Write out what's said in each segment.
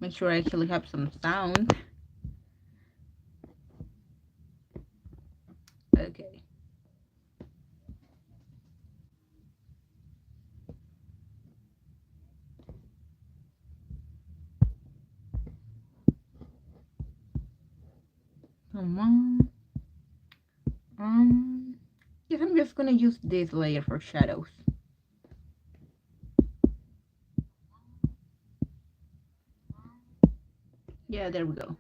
Make sure I actually have some sound. Okay. Come on. Yes, I'm just gonna use this layer for shadows. Yeah, there we go.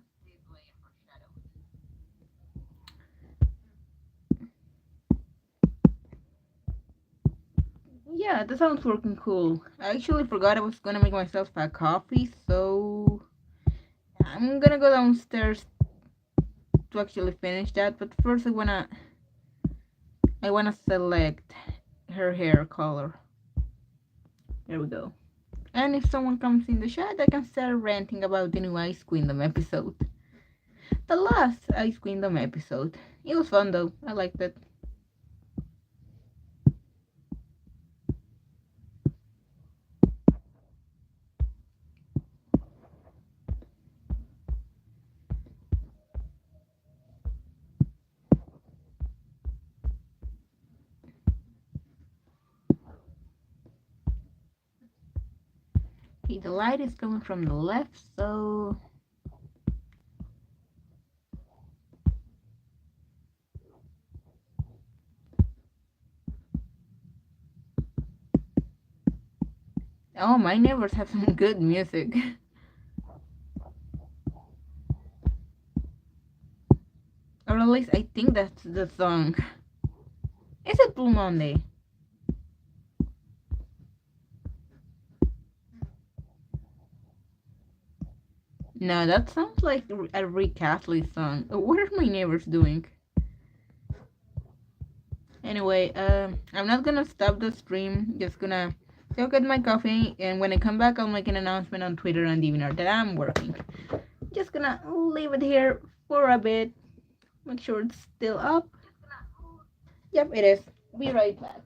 Yeah, that sounds working cool. I actually forgot I was gonna make myself a coffee, so I'm gonna go downstairs to actually finish that. But first, I wanna select her hair color. There we go. And if someone comes in the chat, I can start ranting about the new Ice Kingdom episode. The last Ice Kingdom episode. It was fun though. I liked it. Okay, the light is coming from the left, so oh, my neighbors have some good music. Or at least I think that's the song. Is it Blue Monday? No, that sounds like a Rick Astley song. What are my neighbors doing? Anyway, I'm not gonna stop the stream. Just gonna go get my coffee, and when I come back, I'll make an announcement on Twitter and DeviantArt that I'm working. Just gonna leave it here for a bit. Make sure it's still up. Yep, it is. Be right back.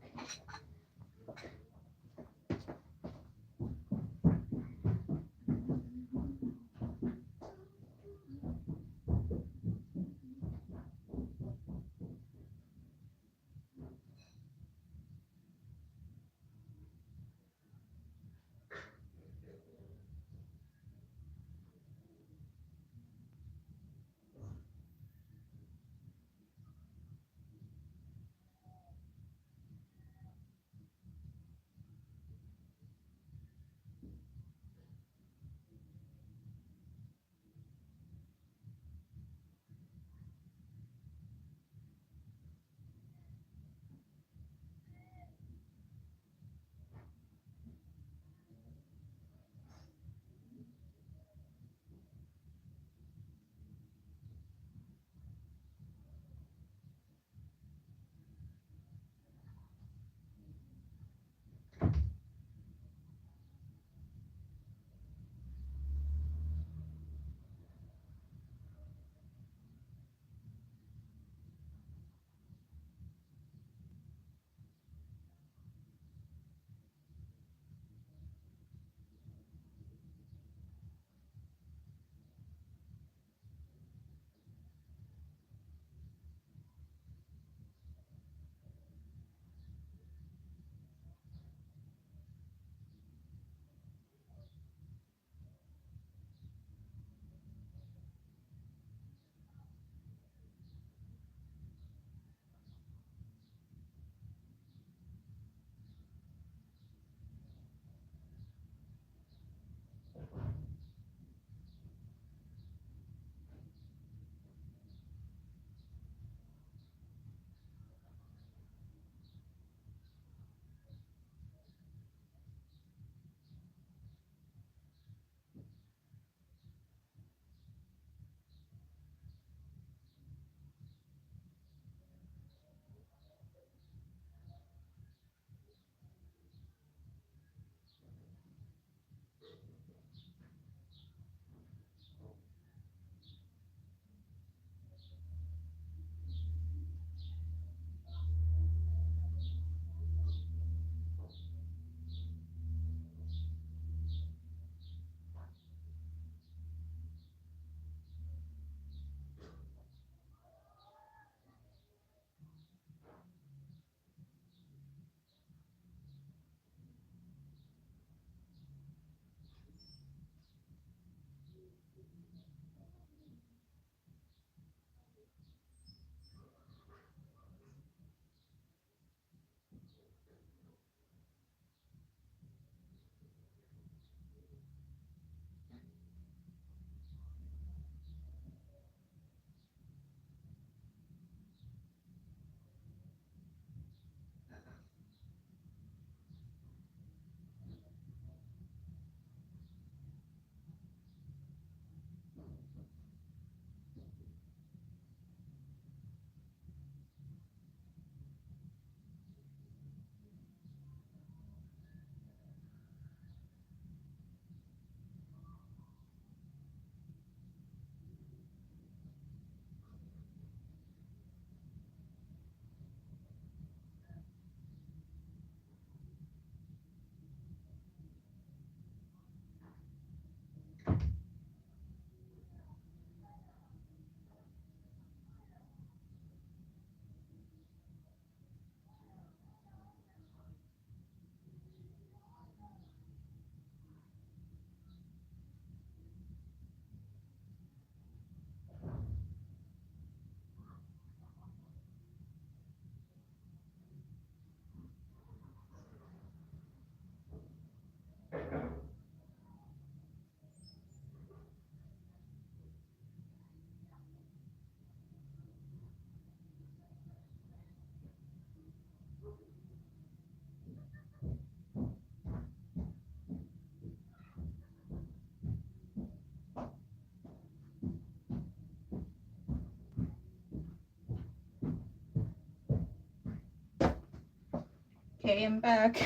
Okay, I'm back.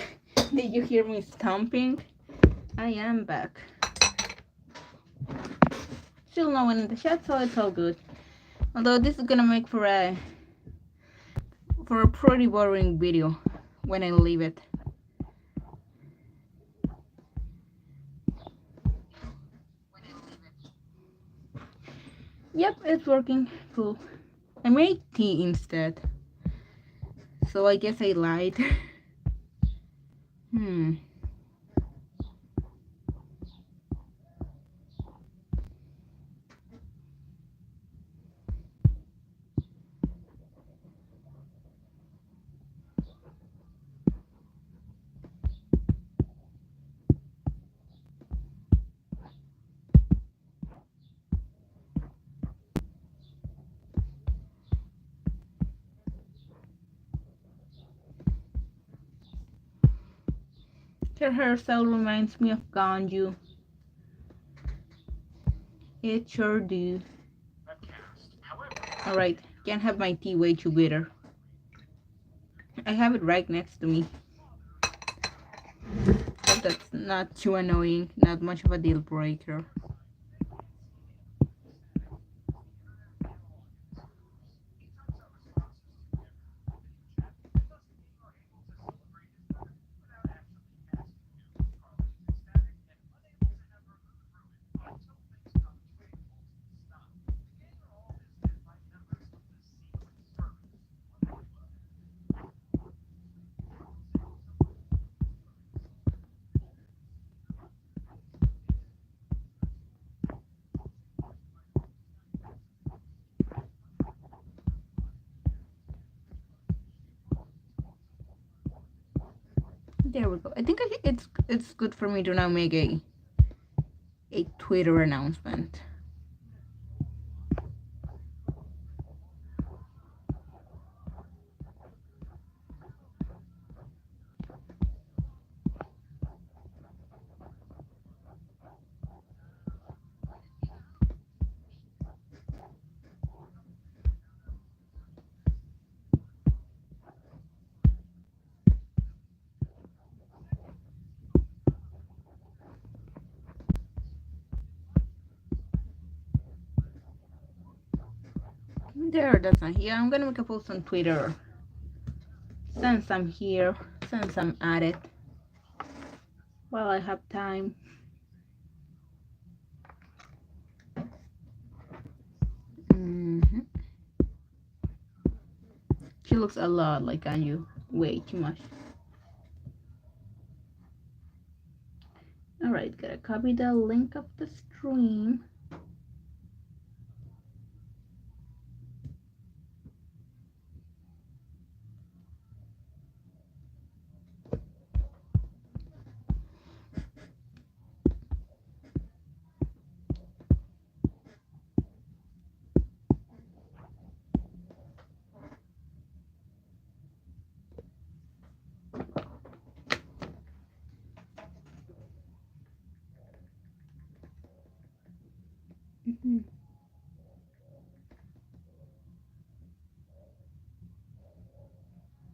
Did you hear me stomping? I am back. Still no one in the chat, so it's all good. Although this is gonna make for a pretty boring video when I leave it. Yep, it's working. Cool. I made tea instead. So I guess I lied. Her hairstyle reminds me of Ganju. It sure do. Alright, can't have my tea way too bitter. I have it right next to me. But that's not too annoying, not much of a deal breaker. There we go. I think it's good for me to now make a Twitter announcement. There, that's not here. I'm gonna make a post on Twitter. Since I'm here, since I'm at it, while I have time. She looks a lot like Anju. Way too much. Alright, gotta copy the link of the stream.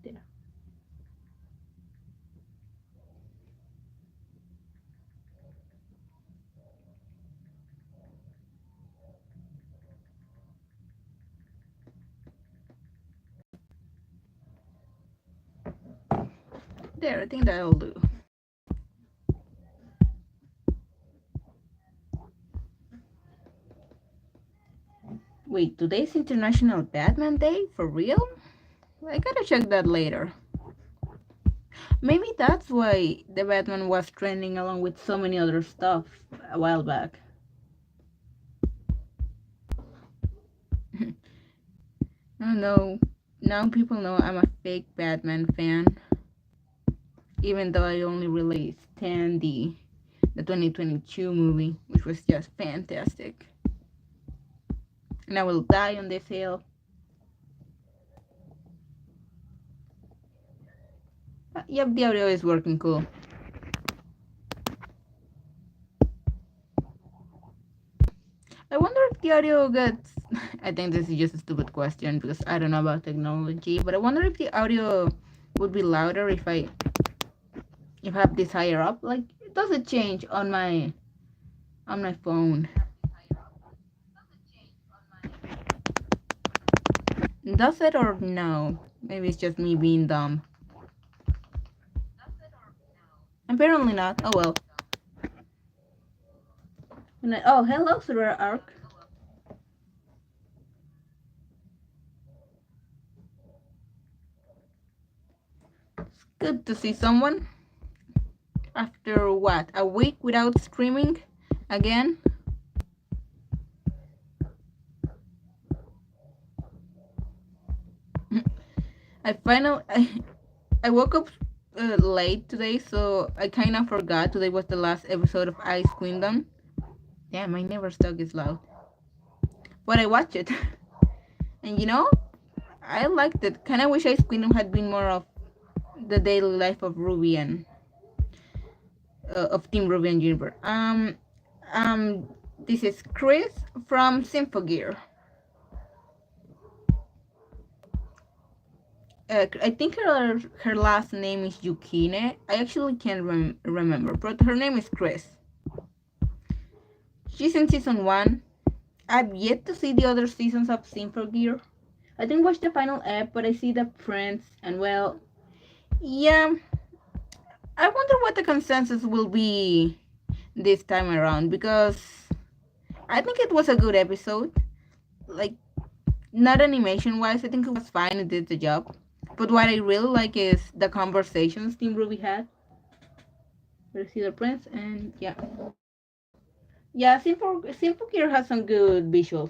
There. There, I think that'll do. Wait, today's International Batman Day? For real? I gotta check that later. Maybe that's why the Batman was trending along with so many other stuff a while back. I don't know. Now people know I'm a fake Batman fan. Even though I only released 10D, the 2022 movie, which was just fantastic. And I will die on this hill. Yep, the audio is working cool. I wonder if the audio gets... I think this is just a stupid question because I don't know about technology, but I wonder if the audio would be louder if I have this higher up. Like, does it change on my phone? Does it or no? Maybe it's just me being dumb. Apparently not. Oh well. Oh, hello, Sora Arc. It's good to see someone. After what? A week without streaming again? I woke up late today, so I kind of forgot today was the last episode of Ice Queendom. Yeah, my neighbor's dog is loud. But I watched it. And you know, I liked it. Kind of wish Ice Queendom had been more of the daily life of Ruby and of Team Ruby and Juniper. This is Chris from Symphogear. I think her last name is Yukine. I actually can't remember, but her name is Chris. She's in season 1. I've yet to see the other seasons of Symphogear. I didn't watch the final ep, but I see the prints, and well, yeah. I wonder what the consensus will be this time around, because I think it was a good episode. Like, not animation-wise, I think it was fine, it did the job. But what I really like is the conversations Team Ruby had. Let's see the prints, and yeah. Yeah, Symphogear has some good visuals.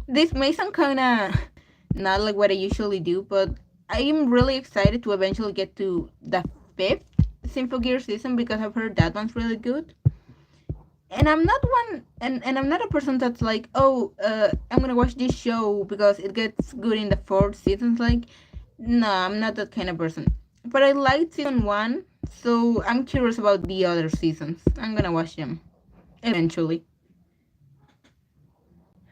This may sound kinda not like what I usually do, but I am really excited to eventually get to the 5th Symphogear season, because I've heard that one's really good. And I'm not one, and I'm not a person that's like, oh, I'm gonna watch this show because it gets good in the 4th season. Like, no, I'm not that kind of person. But I liked season 1, so I'm curious about the other seasons. I'm gonna watch them eventually.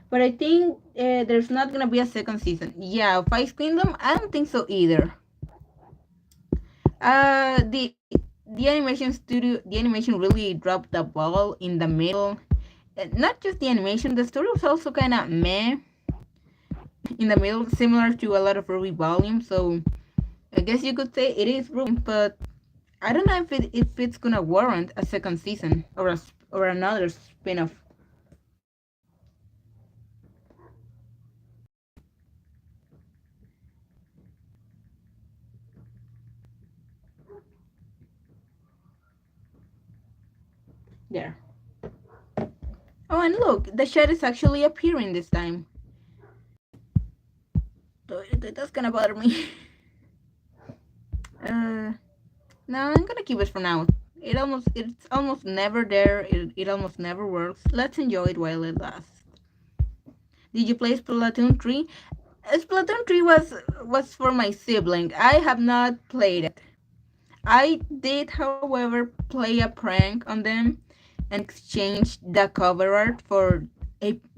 But I think there's not gonna be a second season. Yeah, of Ice Kingdom, I don't think so either. The animation really dropped the ball in the middle. Not just the animation, the story was also kind of meh in the middle, similar to a lot of Ruby volumes. So I guess you could say it is Ruby, but I don't know if it's gonna warrant a second season or another spin-off. There. Oh, and look, the shed is actually appearing this time. That's gonna bother me. No, I'm gonna keep it for now. It's almost never there. It almost never works. Let's enjoy it while it lasts. Did you play Splatoon 3? Splatoon 3 was for my sibling. I have not played it. I did, however, play a prank on them and exchanged the cover art for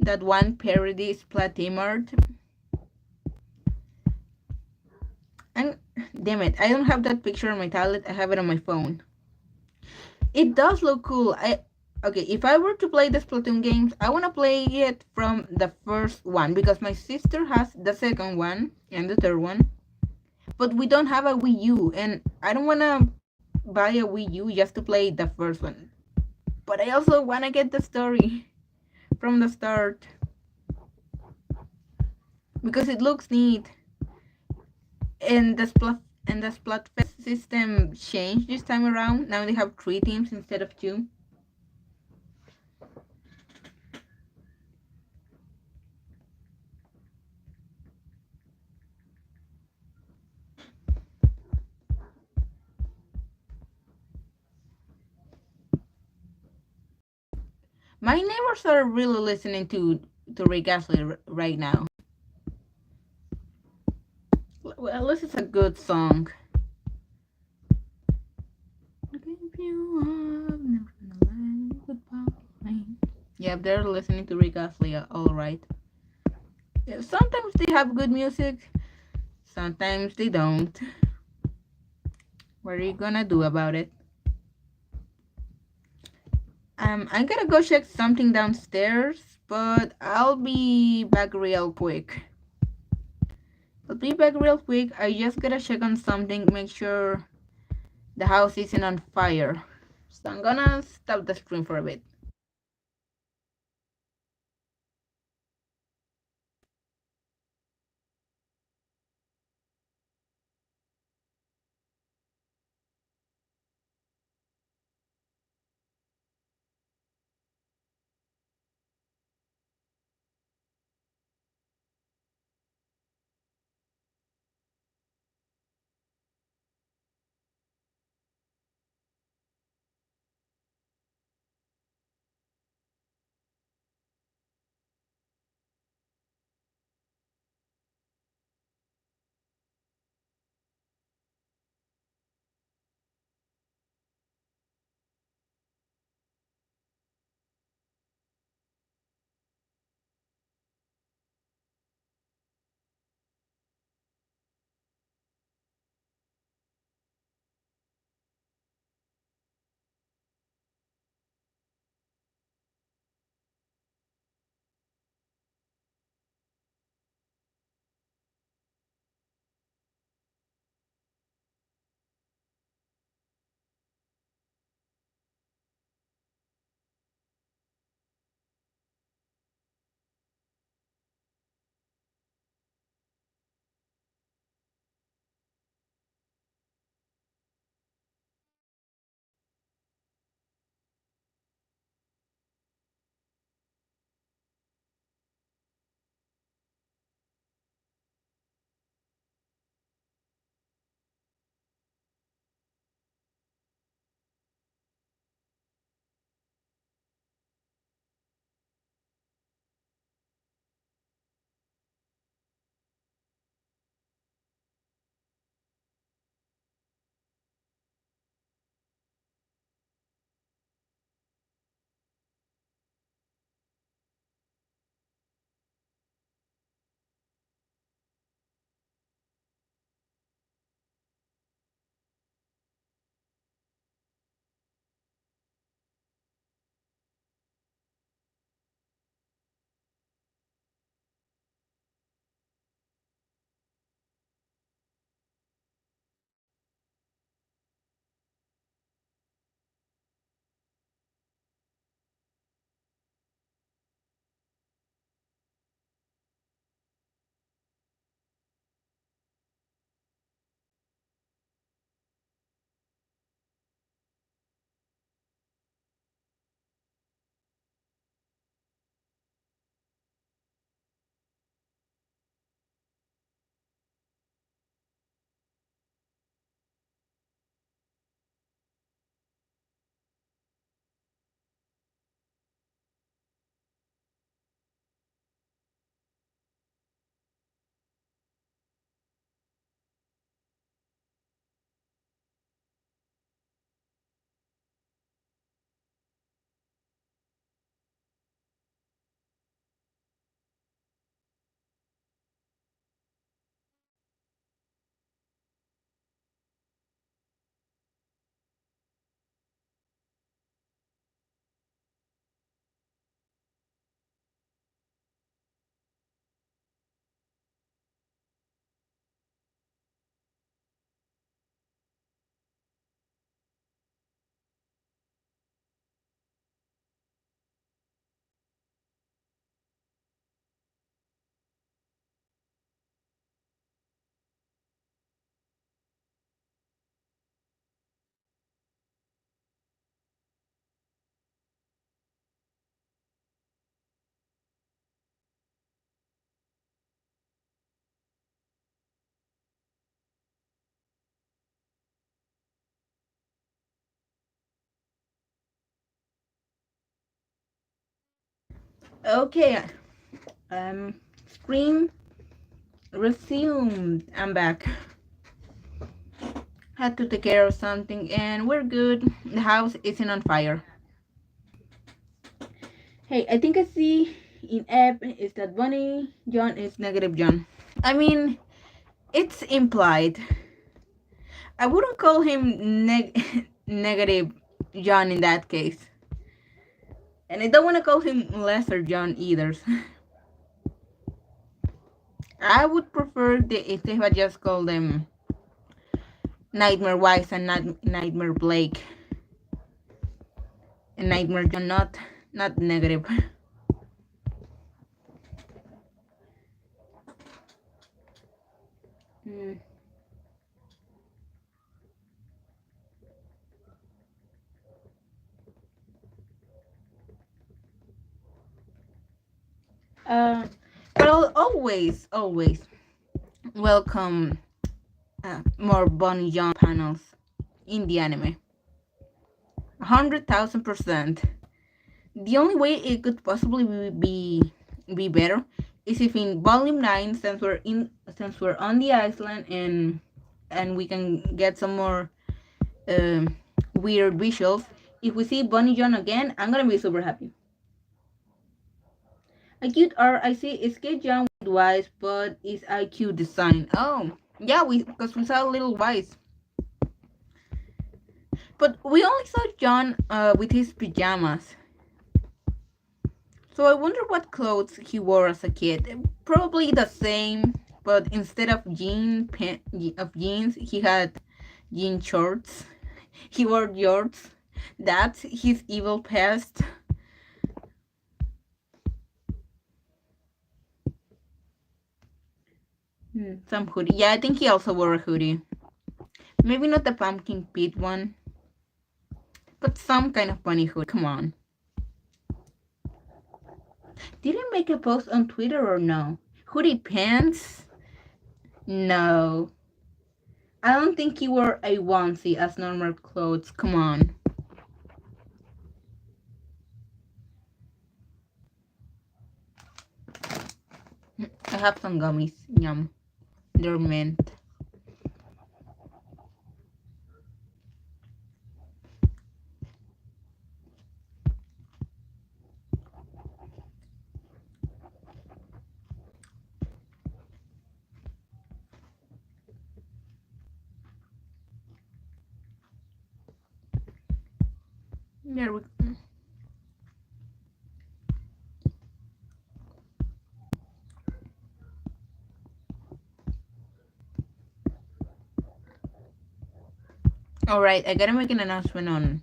that one parody Splatoon art. And damn it, I don't have that picture on my tablet. I have it on my phone. It does look cool. Okay, if I were to play the Splatoon games, I want to play it from the first one, because my sister has the second one and the third one, but we don't have a Wii U, and I don't want to buy a Wii U just to play the first one. But I also want to get the story from the start, because it looks neat. And the Splatfest system changed this time around. Now they have 3 teams instead of 2. My neighbors are really listening to Rick Astley right now. Well, this is a good song. Yep, they're listening to Rick Astley, all right. Yeah, sometimes they have good music, sometimes they don't. What are you gonna do about it? I'm gonna go check something downstairs, but I'll be back real quick. I'll be back real quick. I just gotta check on something, make sure the house isn't on fire. So I'm gonna stop the stream for a bit. Okay, stream resumed. I'm back. Had to take care of something and we're good. The house isn't on fire. Hey, I think I see in app is that Bunny John is negative John. I mean, it's implied. I wouldn't call him negative John in that case. And I don't want to call him lesser John either. I would prefer if they had just called them Nightmare Wise and not Nightmare Blake. And Nightmare John, not negative. But I'll always welcome more Bonnie Young panels in the anime. 100,000%. The only way it could possibly be better is if in volume 9, since we're on the island and we can get some more weird visuals, if we see Bonnie John again, I'm gonna be super happy. A cute art I see is Kid John with Wise, but it's IQ design. Oh, yeah, because we saw little Wise. But we only saw John with his pajamas. So I wonder what clothes he wore as a kid. Probably the same, but instead of jeans, he had jean shorts. He wore jorts. That's his evil past. Some hoodie. Yeah, I think he also wore a hoodie. Maybe not the pumpkin pit one, but some kind of bunny hood. Come on. Did he make a post on Twitter or no? Hoodie pants? No. I don't think he wore a onesie as normal clothes. Come on. I have some gummies. Yum. They're mint. There we go. Alright, I gotta make an announcement on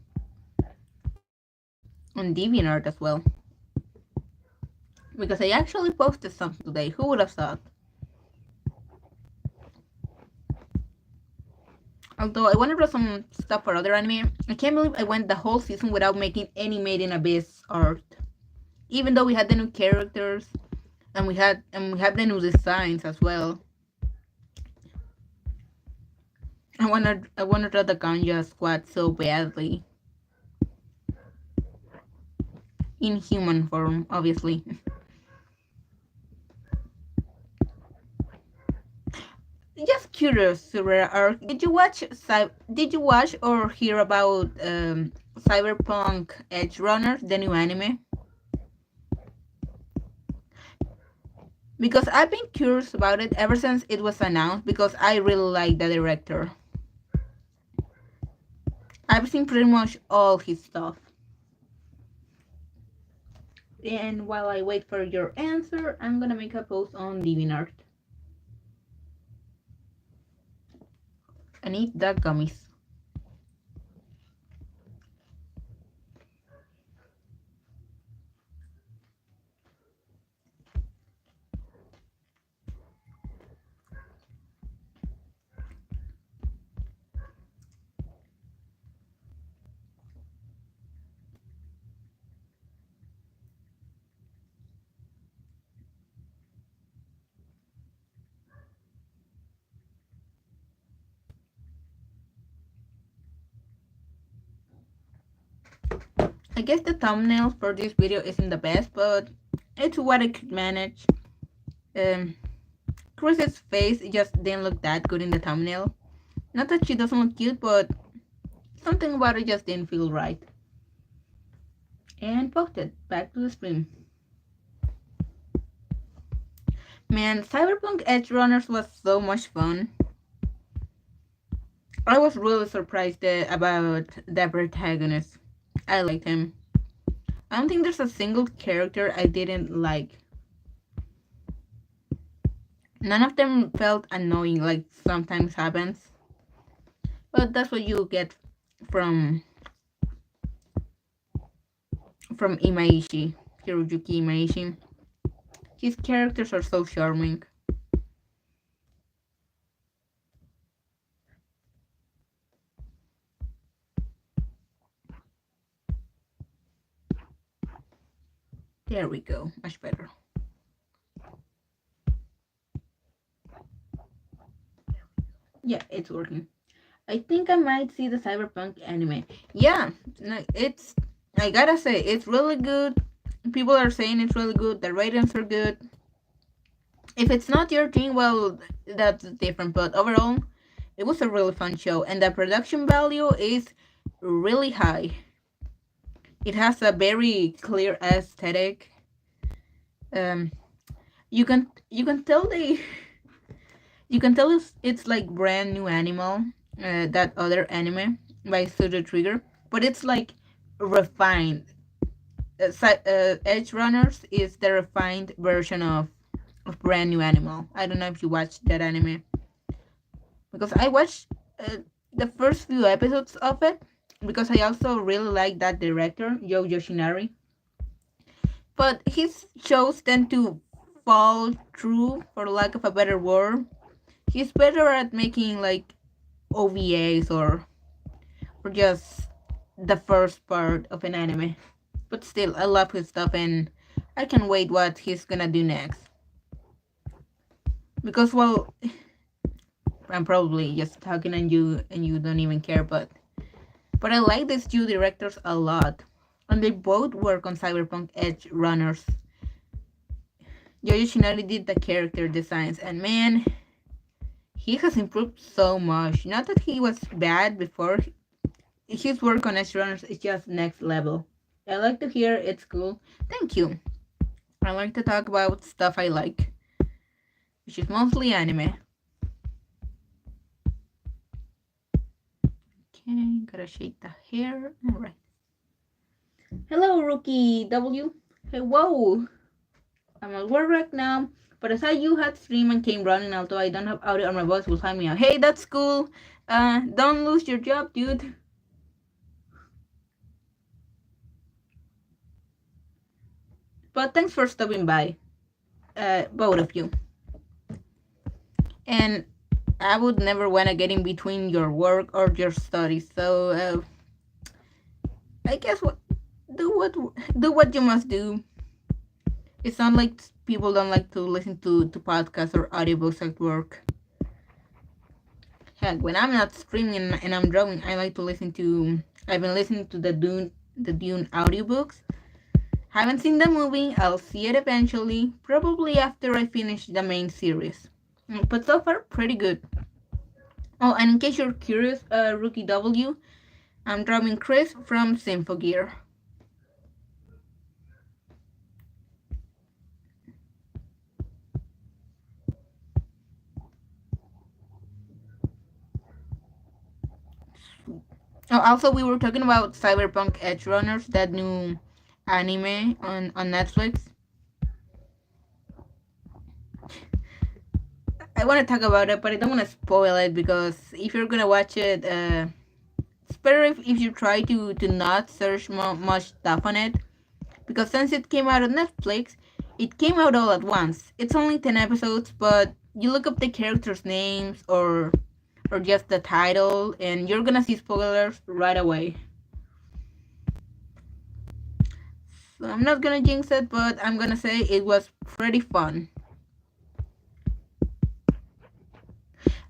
DeviantArt as well. Because I actually posted something today. Who would have thought? Although I want to draw some stuff for other anime, I can't believe I went the whole season without making any Made in Abyss art. Even though we had the new characters and we have the new designs as well. I wanna draw the Ganja squad so badly. In human form, obviously. Just curious, Surya, did you watch or hear about Cyberpunk Edgerunners, the new anime? Because I've been curious about it ever since it was announced, because I really like the director. I've seen pretty much all his stuff. And while I wait for your answer, I'm gonna make a post on DeviantArt. And eat the gummies. I guess the thumbnail for this video isn't the best, but it's what I could manage. Chris's face just didn't look that good in the thumbnail. Not that she doesn't look cute, but something about it just didn't feel right. and posted back to the stream. Man, Cyberpunk Edge Runners was so much fun. I was really surprised about the protagonist. I liked him. I don't think there's a single character I didn't like. None of them felt annoying like sometimes happens. But that's what you get from Imaishi, Hiroyuki Imaishi. His characters are so charming. There we go, much better. Yeah, it's working. I think I might see the Cyberpunk anime. Yeah, it's, I gotta say, it's really good. People are saying it's really good. The ratings are good. If it's not your thing, well, that's different. But overall, it was a really fun show, and the production value is really high. It has a very clear aesthetic. Um, you can tell they you can tell it's like brand new animal, that other anime by Studio Trigger, but it's like refined. Edge Runners is the refined version of brand new animal. I don't know if you watched that anime, because I watched the first few episodes of it, because I also really like that director, Yo Yoshinari. But his shows tend to fall through, for lack of a better word. He's better at making like OVAs or just the first part of an anime. But still, I love his stuff, and I can't wait what he's gonna do next. Because, well, I'm probably just talking and you don't even care, but I like these two directors a lot, and they both work on Cyberpunk Edge Runners. Yoyo Shinari did the character designs, and man, he has improved so much. Not that he was bad before. His work on Edge Runners is just next level. I like to hear it's cool. Thank you. I like to talk about stuff I like, which is mostly anime. Okay, gotta shake the hair. Alright. Hello, Rookie W. Hey, whoa. I'm at work right now, but I saw you had stream and came running, although I don't have audio or my boss will find me out. Hey, that's cool. Don't lose your job, dude. But thanks for stopping by, both of you. And I would never want to get in between your work or your studies, so I guess do what you must do. It's not like people don't like to listen to podcasts or audiobooks at work. Heck, when I'm not streaming and I'm drawing, I like to listen to. I've been listening to the Dune audiobooks. Haven't seen the movie. I'll see it eventually, probably after I finish the main series. But so far, pretty good. Oh, and in case you're curious, Rookie W, I'm drawing Chris from Symphogear. Oh, also, we were talking about Cyberpunk Edge Runners, that new anime on Netflix. I want to talk about it, but I don't want to spoil it, because if you're gonna watch it, it's better if you try to not search much stuff on it, because since it came out on Netflix, it came out all at once. It's only 10 episodes, but you look up the characters' names or just the title, and you're gonna see spoilers right away. So I'm not gonna jinx it, but I'm gonna say it was pretty fun.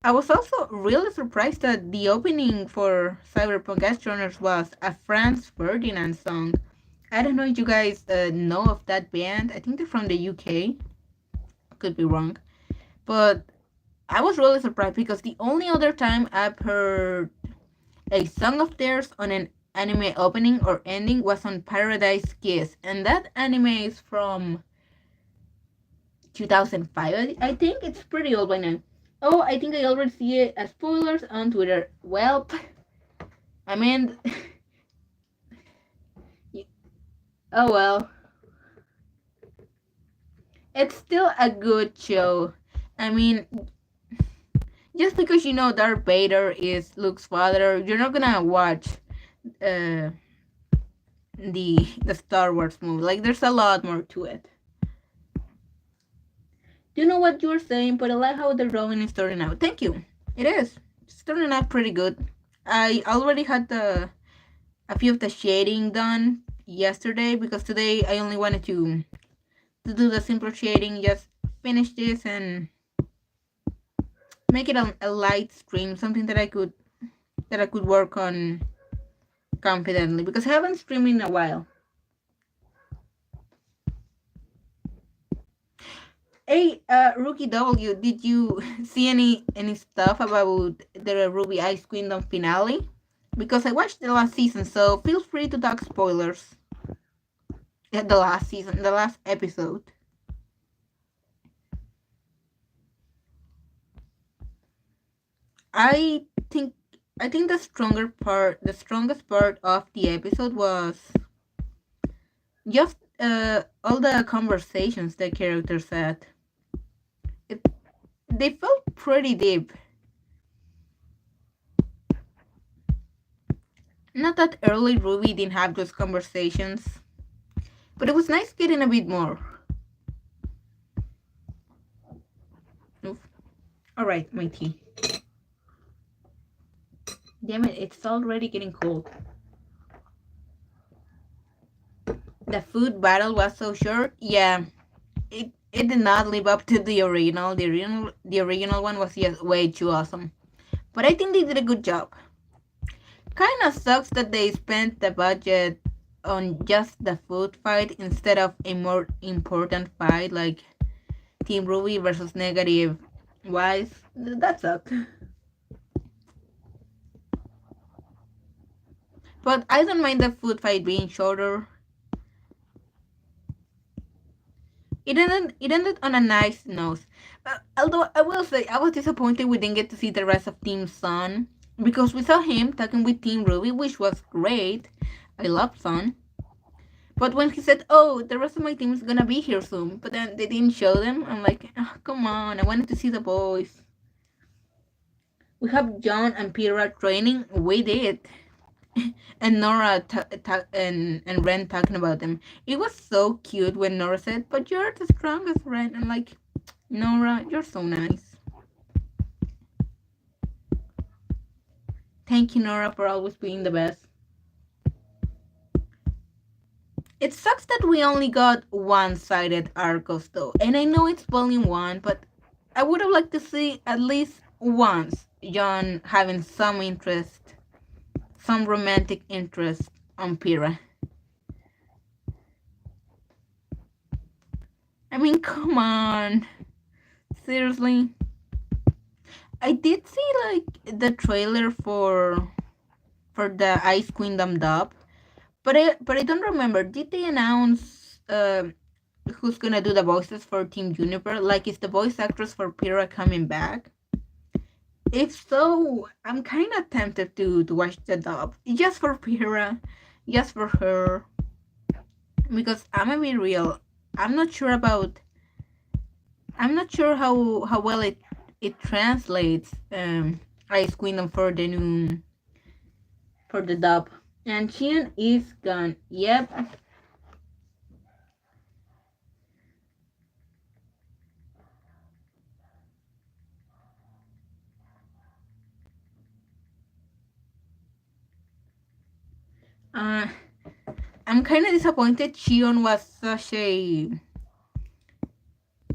I was also really surprised that the opening for Cyberpunk Edge Runners was a Franz Ferdinand song. I don't know if you guys know of that band. I think they're from the UK. Could be wrong. But I was really surprised, because the only other time I've heard a song of theirs on an anime opening or ending was on Paradise Kiss, and that anime is from 2005. I think it's pretty old by now. Oh, I think I already see it as spoilers on Twitter. Well, I mean, oh well. It's still a good show. I mean, just because you know Darth Vader is Luke's father, you're not gonna watch uh, the Star Wars movie. Like, there's a lot more to it. Do you know what you're saying? But I like how the drawing is turning out. Thank you. It is. It's turning out pretty good. I already had a few of the shading done yesterday because today I only wanted to do the simple shading. Just finish this and make it a light stream, something that I could work on confidently because I haven't streamed in a while. Hey, Rookie W, did you see any stuff about the RWBY Ice Kingdom finale? Because I watched the last season, so feel free to talk spoilers. The last season, the last episode. I think the strongest part of the episode was just all the conversations the characters had. They felt pretty deep. Not that early RWBY didn't have those conversations, but it was nice getting a bit more. Oof. All right, my tea. Damn it, it's already getting cold. The food battle was so short. Yeah, it did not live up to the original. The original one was just way too awesome. But I think they did a good job. Kind of sucks that they spent the budget on just the food fight instead of a more important fight like Team RWBY versus Negative Wise. That sucked. But I don't mind the food fight being shorter. It ended on a nice note. Although I will say I was disappointed we didn't get to see the rest of Team Sun because we saw him talking with Team RWBY, which was great. I love Sun. But when he said, "Oh, the rest of my team is gonna be here soon," but then they didn't show them, I'm like, oh, come on! I wanted to see the boys. We have John and Pyrrha training. We did. And Nora and Ren talking about them. It was so cute when Nora said, "But you're the strongest, Ren." I'm like, Nora, you're so nice. Thank you, Nora, for always being the best. It sucks that we only got one-sided Arcos though, and I know it's volume 1, but I would have liked to see at least once John having some interest, some romantic interest on Pyrrha. I mean, come on. Seriously. I did see like the trailer for the Ice Kingdom dub, but I don't remember. Did they announce who's gonna do the voices for Team Juniper? Like, is the voice actress for Pyrrha coming back? If so, I'm kind of tempted to watch the dub just for Pyrrha, just for her. Because I'm gonna be real, I'm not sure how well it translates Ice Kingdom for the dub. And Xion is gone. Yep. I'm kind of disappointed. Xion was such a...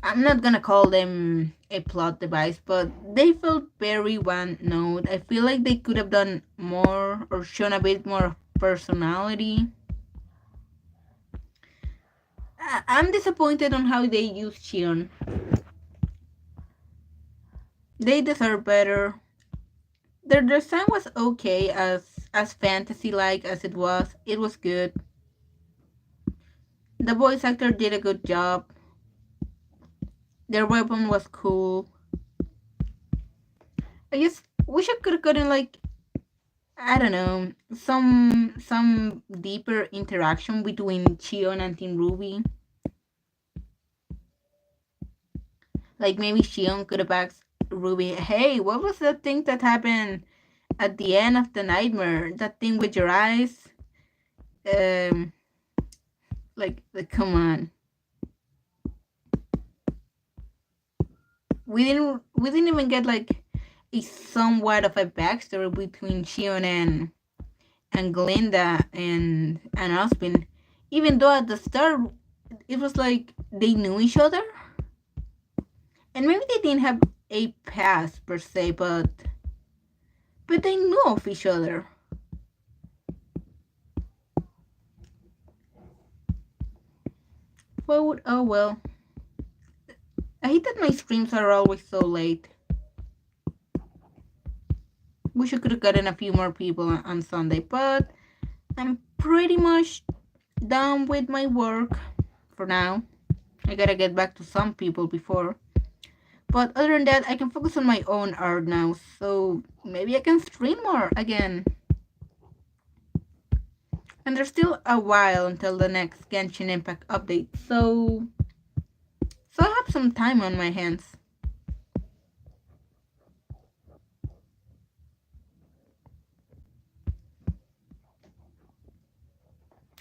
I'm not gonna call them a plot device, but they felt very one note. I feel like they could have done more or shown a bit more personality. I'm disappointed on how they used Xion. They deserve better. Their design was okay as as fantasy-like as it was. It was good. The voice actor did a good job. Their weapon was cool. I just wish I could have gotten like, I don't know, some deeper interaction between Shion and Team Ruby. Like maybe Shion could have asked Ruby, "Hey, what was that thing that happened at the end of the nightmare? That thing with your eyes?" Um, like come on. We didn't even get like a somewhat of a backstory between Shion and Glinda and Aspen, even though at the start it was like they knew each other, and maybe they didn't have a past per se, but they knew of each other. But oh well. I hate that my streams are always so late. Wish I could have gotten a few more people on Sunday, but I'm pretty much done with my work for now. I gotta get back to some people before. But other than that, I can focus on my own art now, so maybe I can stream more again. And there's still a while until the next Genshin Impact update, so I have some time on my hands.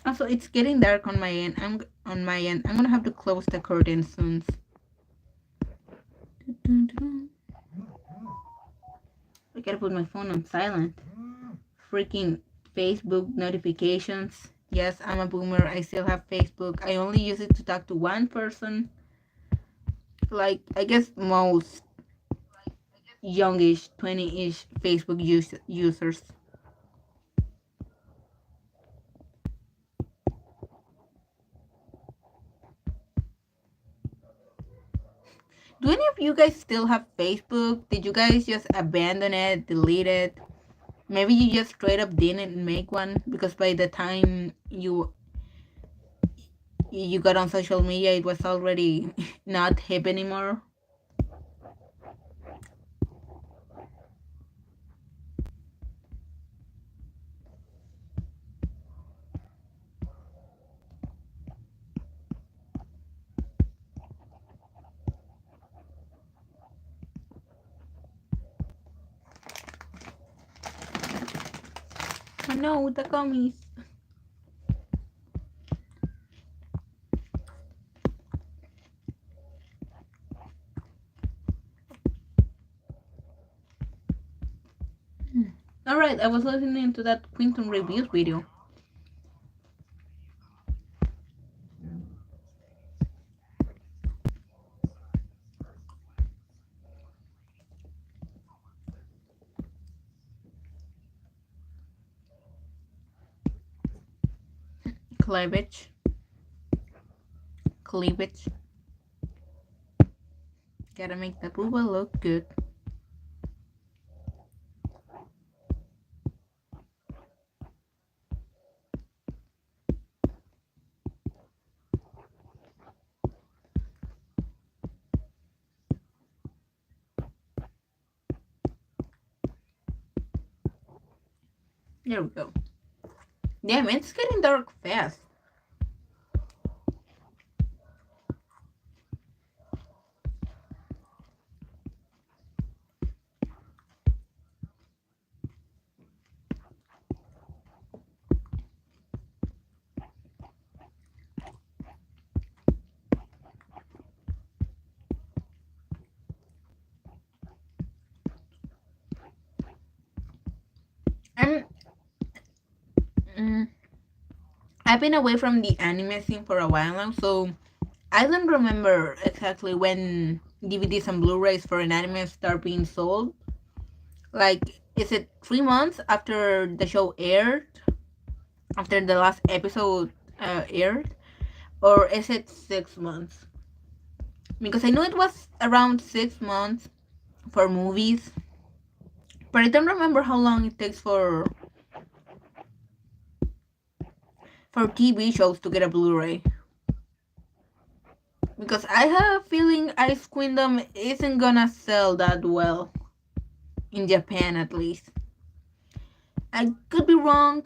Also, it's getting dark on my end. I'm gonna have to close the curtain soon. I gotta put my phone on silent. Freaking Facebook notifications. Yes, I'm a boomer. I still have Facebook. I only use it to talk to one person. Like, I guess most youngish, 20-ish Facebook users. Do any of you guys still have Facebook? Did you guys just abandon it, delete it? Maybe you just straight up didn't make one because by the time you got on social media, it was already not hip anymore. Oh no, the gummies. Alright, I was listening to that Quinton reviews video. Cleavage. Gotta make the booba look good. There we go. Damn, it's getting dark fast. I've been away from the anime scene for a while now, so I don't remember exactly when DVDs and Blu-rays for an anime start being sold. Like, is it 3 months after the show aired? After the last episode aired? Or is it 6 months? Because I know it was around 6 months for movies, but I don't remember how long it takes for for TV shows to get a Blu-ray. Because I have a feeling Ice Kingdom isn't gonna sell that well. In Japan, at least. I could be wrong.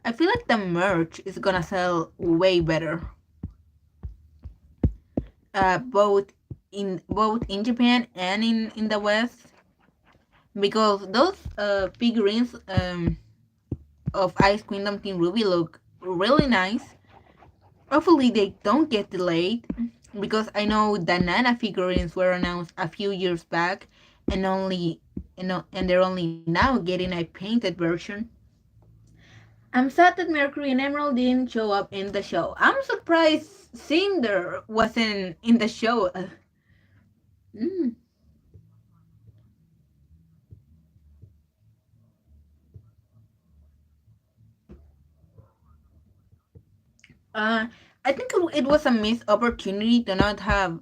I feel like the merch is gonna sell way better. Both in Japan and in the West. Because those figurines of Ice Kingdom Team Ruby look really nice. Hopefully they don't get delayed because I know the Nana figurines were announced a few years back and they're only now getting a painted version. I'm sad that Mercury and Emerald didn't show up in the show. I'm surprised Cinder wasn't in the show. Mm. Uh, I think it was a missed opportunity to not have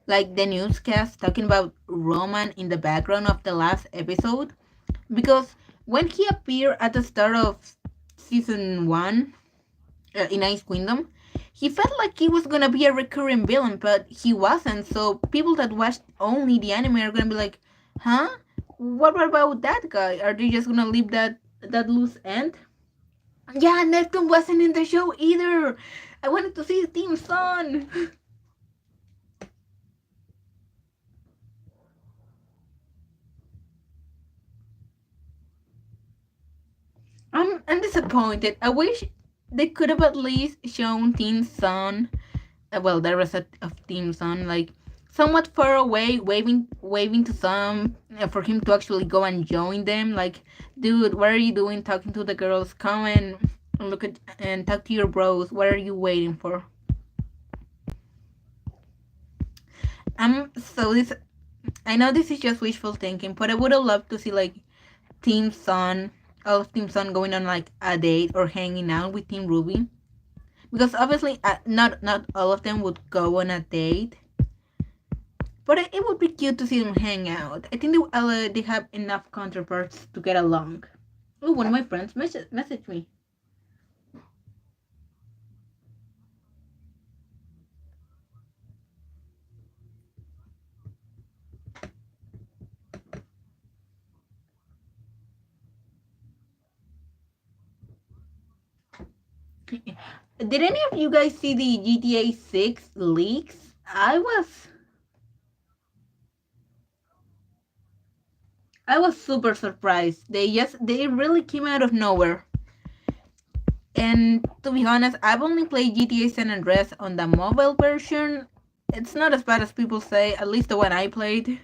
like the newscast talking about Roman in the background of the last episode because when he appeared at the start of season 1 in Ice Kingdom, he felt like he was gonna be a recurring villain, but he wasn't. So people that watched only the anime are gonna be like, "Huh? What about that guy? Are they just gonna leave that loose end?" Yeah, Neptune wasn't in the show either. I wanted to see Team Sun. I'm disappointed. I wish they could have at least shown Team Sun. Well, the rest of Team Sun, like somewhat far away, waving to some for him to actually go and join them. Like, dude, what are you doing? Talking to the girls? Come and look at and talk to your bros. What are you waiting for? So this. I know this is just wishful thinking, but I would have loved to see like Team Sun, all of Team Sun going on like a date or hanging out with Team Ruby. Because obviously, not all of them would go on a date, but it would be cute to see them hang out. I think they have enough counterparts to get along. Oh, one of my friends messaged me. Did any of you guys see the GTA 6 leaks? I was super surprised. They really came out of nowhere. And to be honest, I've only played GTA San Andreas on the mobile version. It's not as bad as people say, at least the one I played.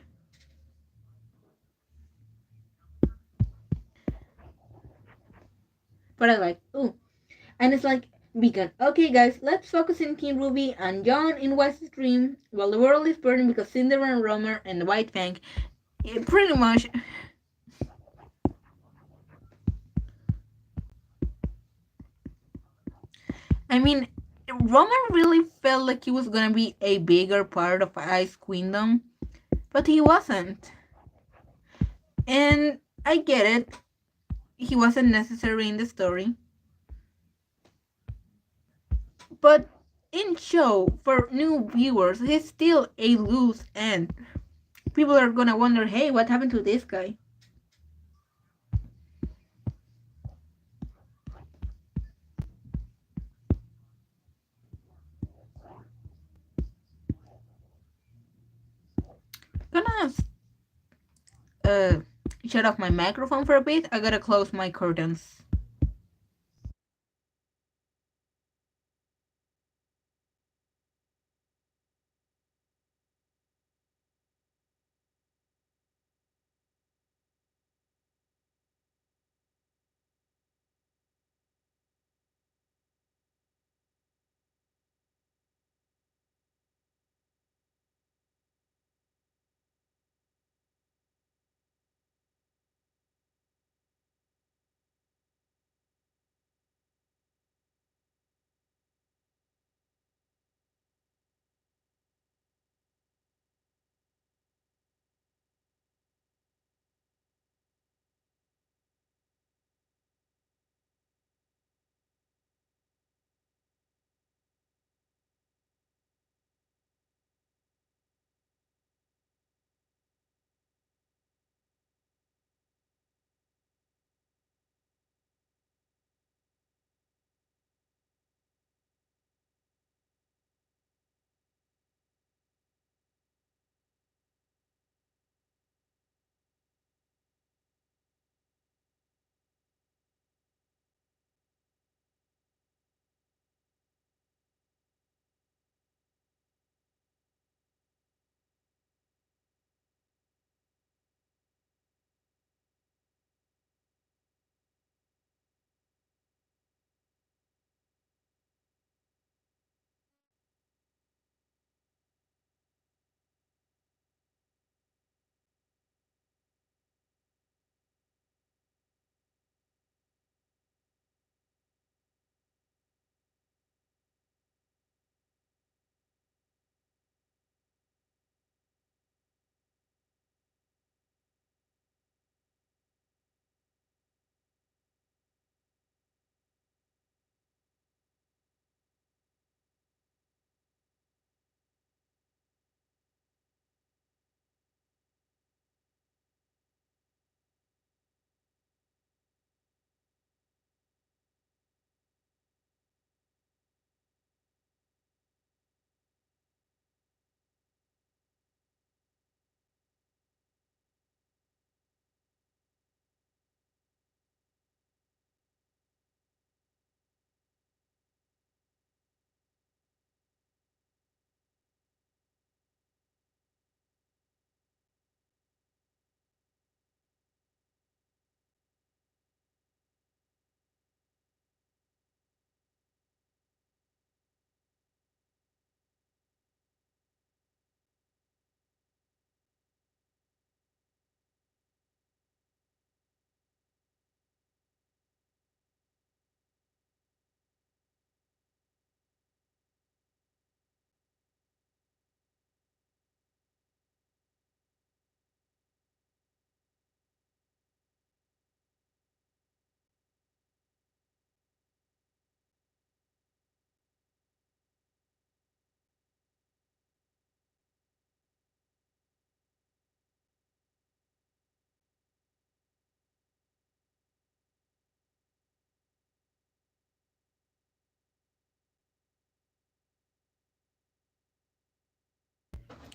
But I like, ooh. And it's like, Beacon. Okay, guys, let's focus in Team Ruby and John in West's dream while the world is burning because Cinder and Romer and the White Fang. Pretty much. I mean, Romer really felt like he was gonna be a bigger part of Ice Kingdom, but he wasn't. And I get it, he wasn't necessary in the story. But in show, for new viewers, he's still a loose end. People are gonna wonder, hey, what happened to this guy? Gonna uh, shut off my microphone for a bit. I gotta close my curtains.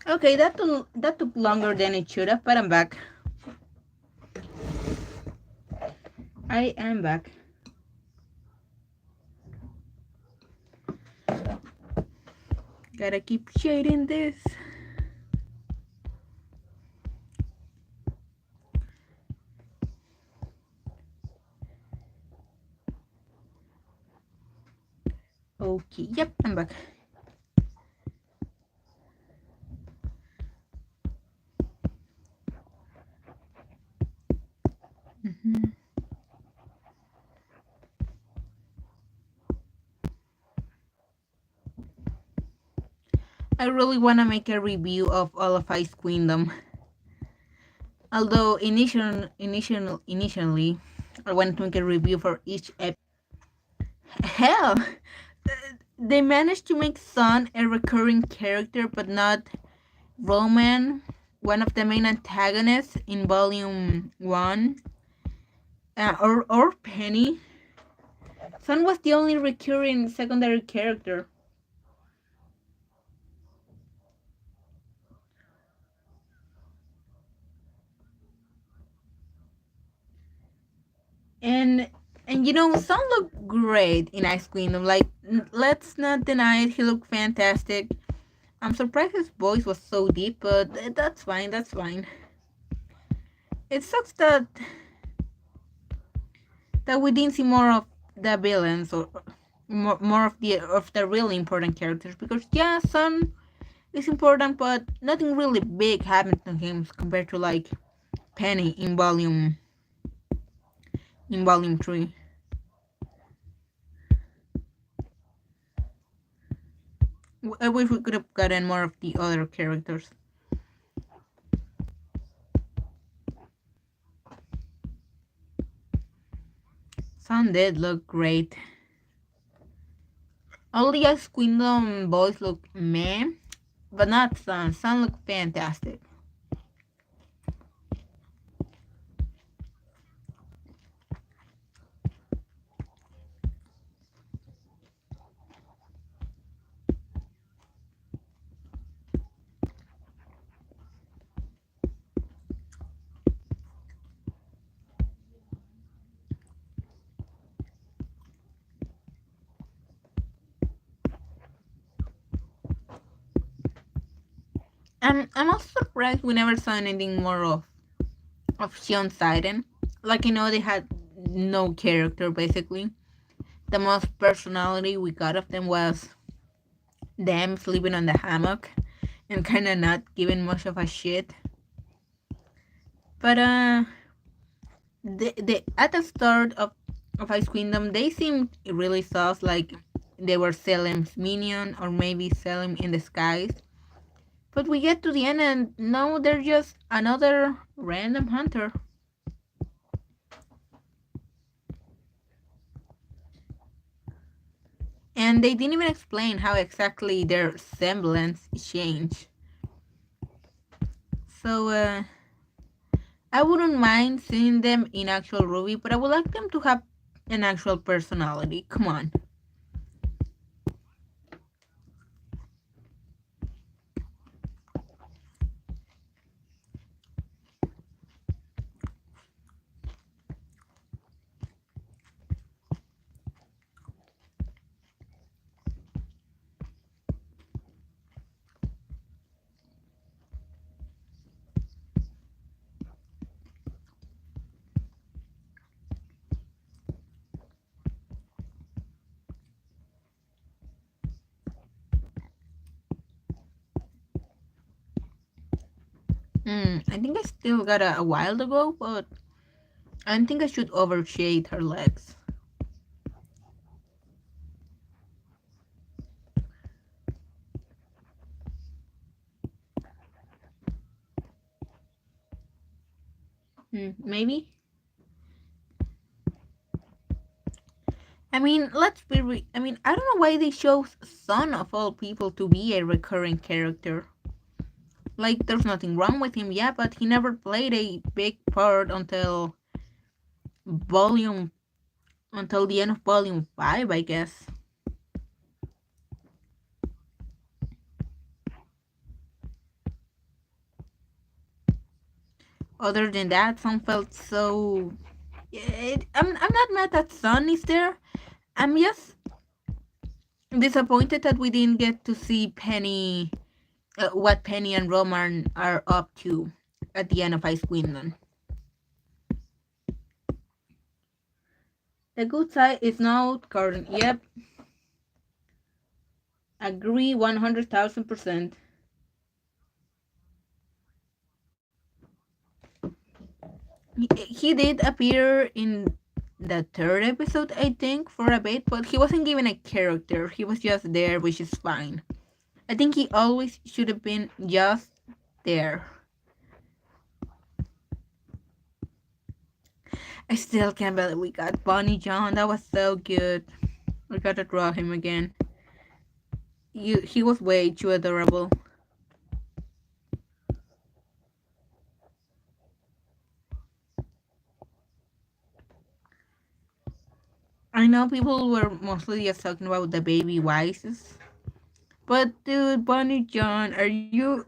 Okay, that took longer than it should have, but I'm back. I am back. Gotta keep shading this. Okay, yep, I'm back. I really want to make a review of all of Ice Queendom. Although initially, I wanted to make a review for each episode. Hell, they managed to make Sun a recurring character, but not Roman, one of the main antagonists in Volume 1, or Penny. Sun was the only recurring secondary character. And Sun looked great in Ice Queendom. Like, let's not deny it, he looked fantastic. I'm surprised his voice was so deep, but that's fine. That's fine. It sucks that we didn't see more of the villains or more of the really important characters, because yeah, Sun is important, but nothing really big happened to him compared to like Penny in volume 3. I wish we could have gotten more of the other characters. Sun did look great. All the Ice Queendom boys look meh, but not Sun. Sun looked fantastic. I'm also surprised we never saw anything more of Xion Siren. Like, they had no character basically. The most personality we got of them was them sleeping on the hammock and kind of not giving much of a shit. But at the start of Ice Queendom, they seemed really soft, like they were Selim's minion or maybe Selim in disguise. But we get to the end and now they're just another random hunter. And they didn't even explain how exactly their semblance changed. So, I wouldn't mind seeing them in actual RWBY, but I would like them to have an actual personality. Come on. I think I still got a while to go, but I don't think I should overshade her legs. Maybe? I mean, I don't know why they chose Son of all people to be a recurring character. Like, there's nothing wrong with him, yeah, but he never played a big part volume until the end of volume 5, I guess. other than that, some felt so. I'm not mad that Sun is there. I'm just disappointed that we didn't get to see Penny, what Penny and Roman are up to at the end of Ice Queenland. The good side is now current. Yep, agree 100,000%. He did appear in the third episode, I think, for a bit, but he wasn't given a character. He was just there, which is fine. I think he always should have been just there. I still can't believe we got Bonnie John. That was so good. We gotta draw him again. He was way too adorable. I know people were mostly just talking about the baby Wises, but dude, Bonnie John, are you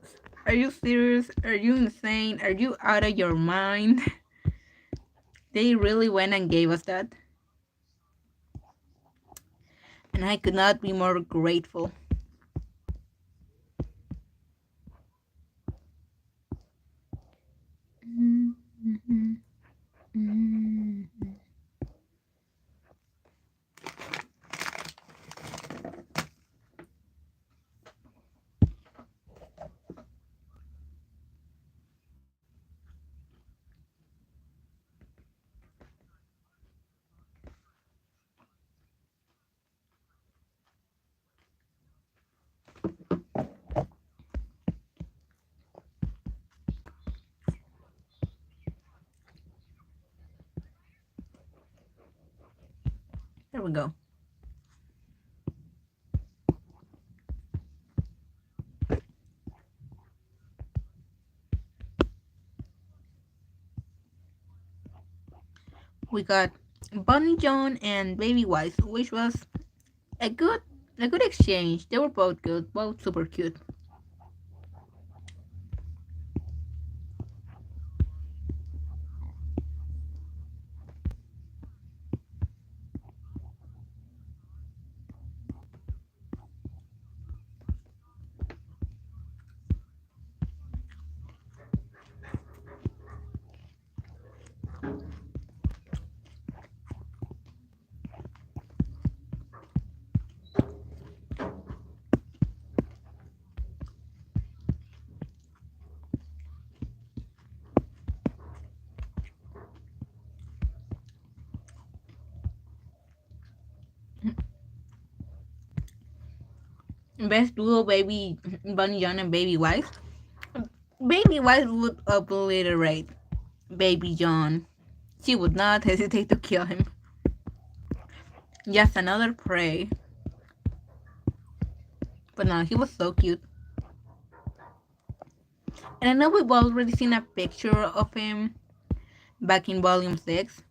serious? Are you insane? Are you out of your mind? They really went and gave us that, and I could not be more grateful. There we go. We got Bonnie John and Baby Wise, which was a good a good exchange. They were both good, both super cute. Best duo, Baby Bonnie John and Baby Wise. Baby Wise would obliterate Baby John. She would not hesitate to kill him. Just another prey. But no, he was so cute. And I know we've already seen a picture of him back in Volume 6.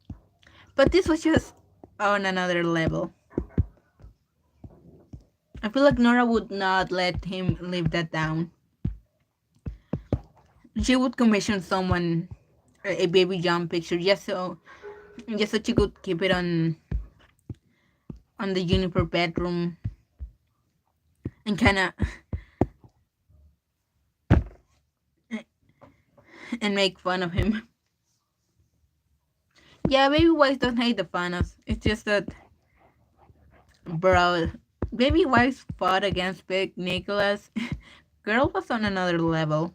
But this was just on another level. I feel like Nora would not let him live that down. She would commission someone a Baby John picture just so she could keep it on the Juniper bedroom and kind of and make fun of him. Yeah, Baby Wise don't hate the Fanas. It's just that, bro, Baby Wise fought against Big Nicholas. Girl was on another level.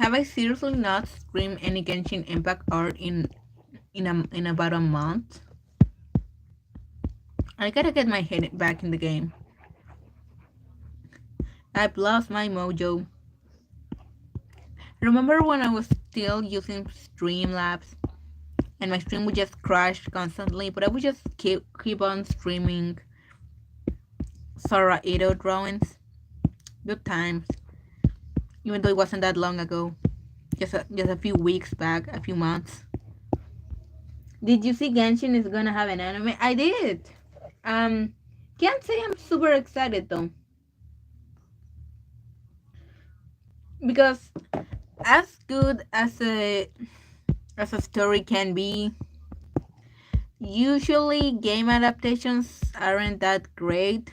have I seriously not streamed any Genshin Impact art in about a month? I gotta get my head back in the game. I've lost my mojo. Remember when I was still using Streamlabs and my stream would just crash constantly, but I would just keep on streaming Sora Ito drawings? Good times. Even though it wasn't that long ago. Just a few weeks back, a few months. Did you see Genshin is gonna have an anime? I did. Can't say I'm super excited though. Because as good as a story can be, usually game adaptations aren't that great.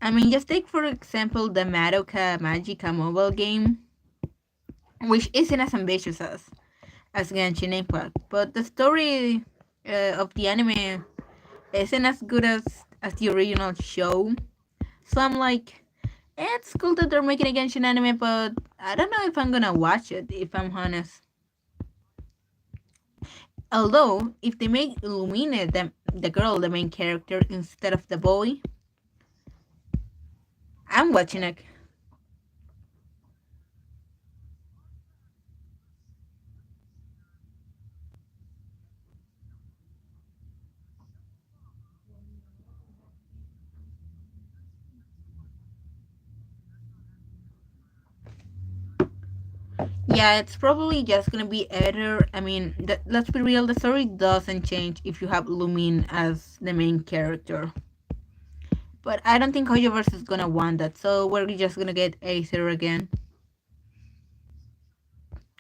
I mean, just take for example the Madoka Magica mobile game, which isn't as ambitious as Genshin Impact, but the story of the anime isn't as good as the original show. So I'm like, it's cool that they're making a Genshin anime, but I don't know if I'm gonna watch it, if I'm honest. Although, if they make Lumine the girl the main character instead of the boy, I'm watching it. Yeah, it's probably just gonna be either. I mean, let's be real, the story doesn't change if you have Lumine as the main character. But I don't think Hoyoverse is gonna want that, so we're just gonna get Aether again.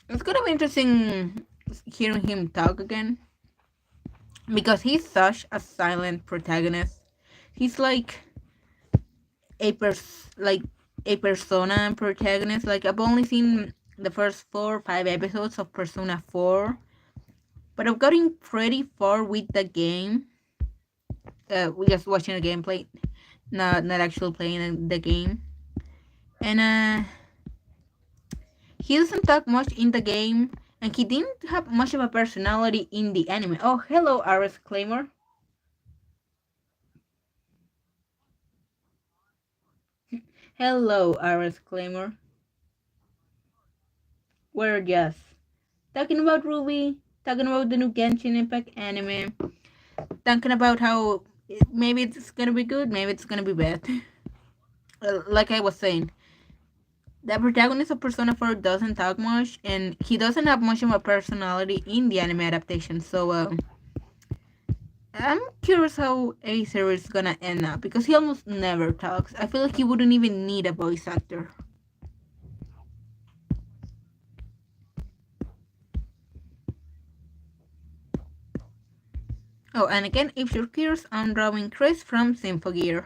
It's gonna be interesting hearing him talk again. Because he's such a silent protagonist. He's like a persona protagonist. Like I've only seen the first 4 or 5 episodes of Persona 4, but I've gotten pretty far with the game. We just watching the gameplay, not actually playing the game, and he doesn't talk much in the game, and he didn't have much of a personality in the anime. Oh, hello, Ares Claymore. Hello, Ares Claymore. We're just talking about Ruby, talking about the new Genshin Impact anime, talking about how maybe it's gonna be good, maybe it's gonna be bad. Like I was saying, the protagonist of Persona 4 doesn't talk much, and he doesn't have much of a personality in the anime adaptation, so I'm curious how Acer is gonna end up, because he almost never talks. I feel like he wouldn't even need a voice actor. Oh, and again, if you're curious, I'm drawing Chris from Symphogear.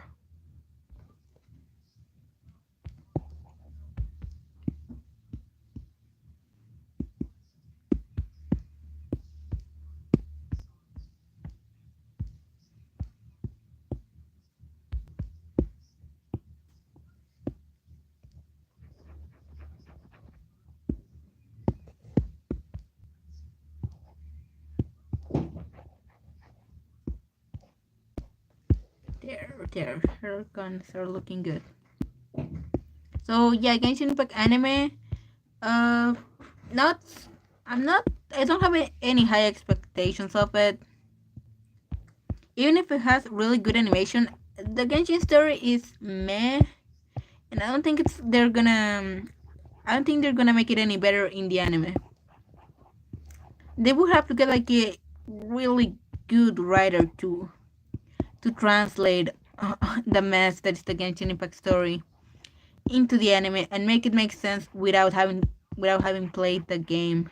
There, her guns are looking good. So yeah, Genshin Impact anime. Not. I'm not. I don't have any high expectations of it. Even if it has really good animation, the Genshin story is meh, and I don't think they're gonna. I don't think they're gonna make it any better in the anime. They would have to get like a really good writer to translate the mess that is the Genshin Impact story into the anime and make it make sense without having played the game.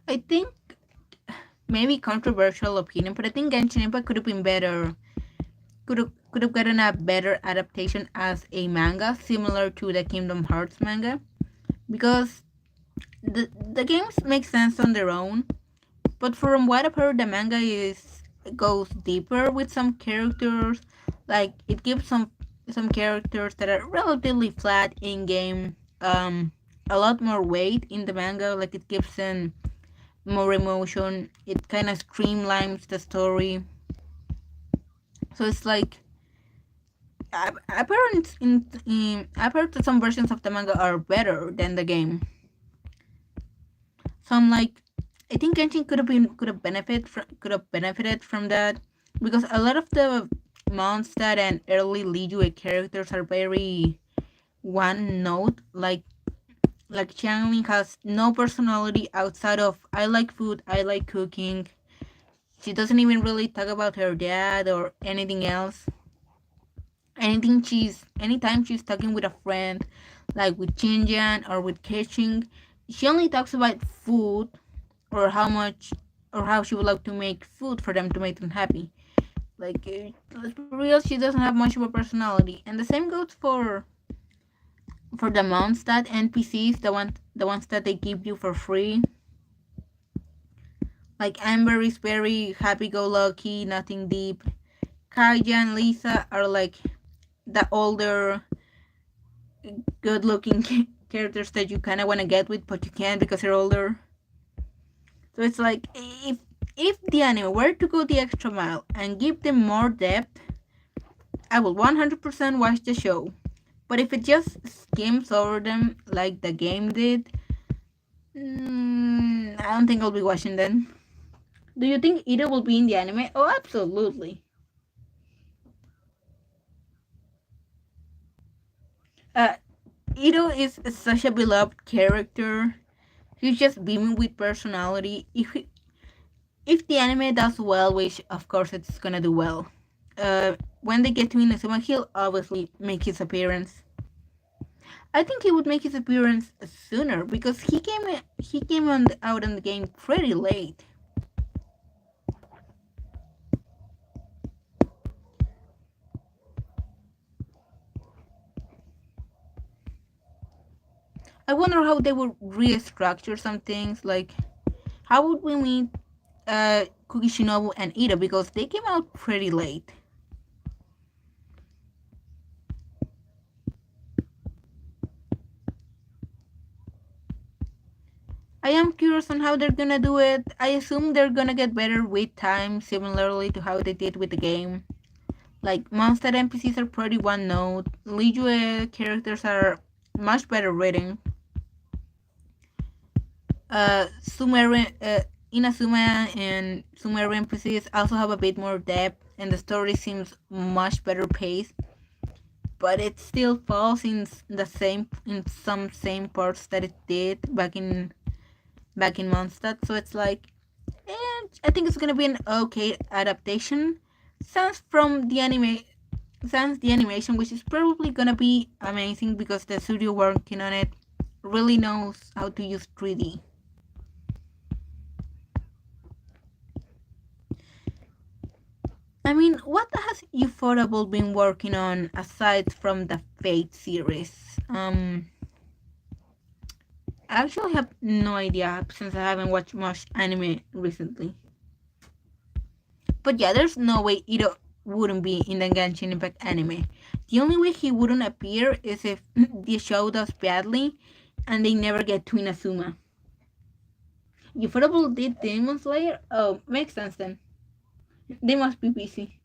I think maybe controversial opinion, but I think Genshin Impact could have been better could have gotten a better adaptation as a manga, similar to the Kingdom Hearts manga, because the games make sense on their own. But from what I've heard, the manga is goes deeper with some characters. Like it gives some characters that are relatively flat in game a lot more weight in the manga. Like it gives them more emotion. It kind of streamlines the story. So it's like I've heard that some versions of the manga are better than the game. So I'm like, I think Genshin could have benefited from that, because a lot of the Mondstadt and early Liyue characters are very one note. Like Xiangling has no personality outside of I like food, I like cooking. She doesn't even really talk about her dad or anything else. Anytime she's talking with a friend, like with Xinjiang or with Keqing, she only talks about food, or how she would like to make food for them to make them happy. Like let's be real, she doesn't have much of a personality, and the same goes for the Mondstadt NPCs, the ones that they give you for free. Like Amber is very happy-go-lucky, nothing deep. Kaija and Lisa are like the older, good-looking characters that you kind of want to get with, but you can't because they're older. So it's like if the anime were to go the extra mile and give them more depth, I will 100% watch the show. But if it just skims over them like the game did, I don't think I'll be watching them. Do you think Ida will be in the anime? Oh, absolutely. Uh, Ito is such a beloved character. He's just beaming with personality. If the anime does well, which of course it's gonna do well, when they get to Inazuma, he'll obviously make his appearance. I think he would make his appearance sooner because he came out on the game pretty late. I wonder how they would restructure some things. Like, how would we meet Kuki Shinobu and Ida, because they came out pretty late. I am curious on how they're gonna do it. I assume they're gonna get better with time, similarly to how they did with the game. Like, Mondstadt NPCs are pretty one note. Liyue characters are much better written. Inazuma and Sumeru NPCs also have a bit more depth, and the story seems much better paced. But it still falls in some same parts that it did back in Mondstadt. So it's like, I think it's gonna be an okay adaptation. Sans the animation, which is probably gonna be amazing because the studio working on it really knows how to use 3D. I mean, what has Ufotable been working on aside from the Fate series? I actually have no idea since I haven't watched much anime recently. But yeah, there's no way Ito wouldn't be in the Genshin Impact anime. The only way he wouldn't appear is if the show does badly and they never get to Inazuma. Ufotable did Demon Slayer? Oh, makes sense then. They must be busy.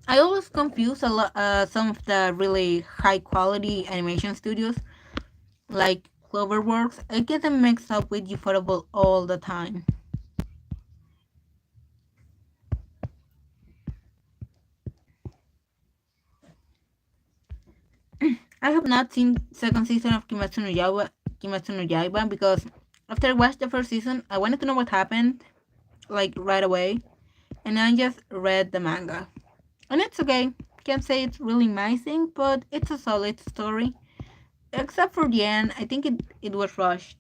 I always confuse some of the really high quality animation studios, like Cloverworks. I get them mixed up with Ufotable all the time. I have not seen second season of Kimetsu no Yaiba because after I watched the first season, I wanted to know what happened, like right away, and I just read the manga. And it's okay. Can't say it's really amazing, but it's a solid story. Except for the end, I think it was rushed.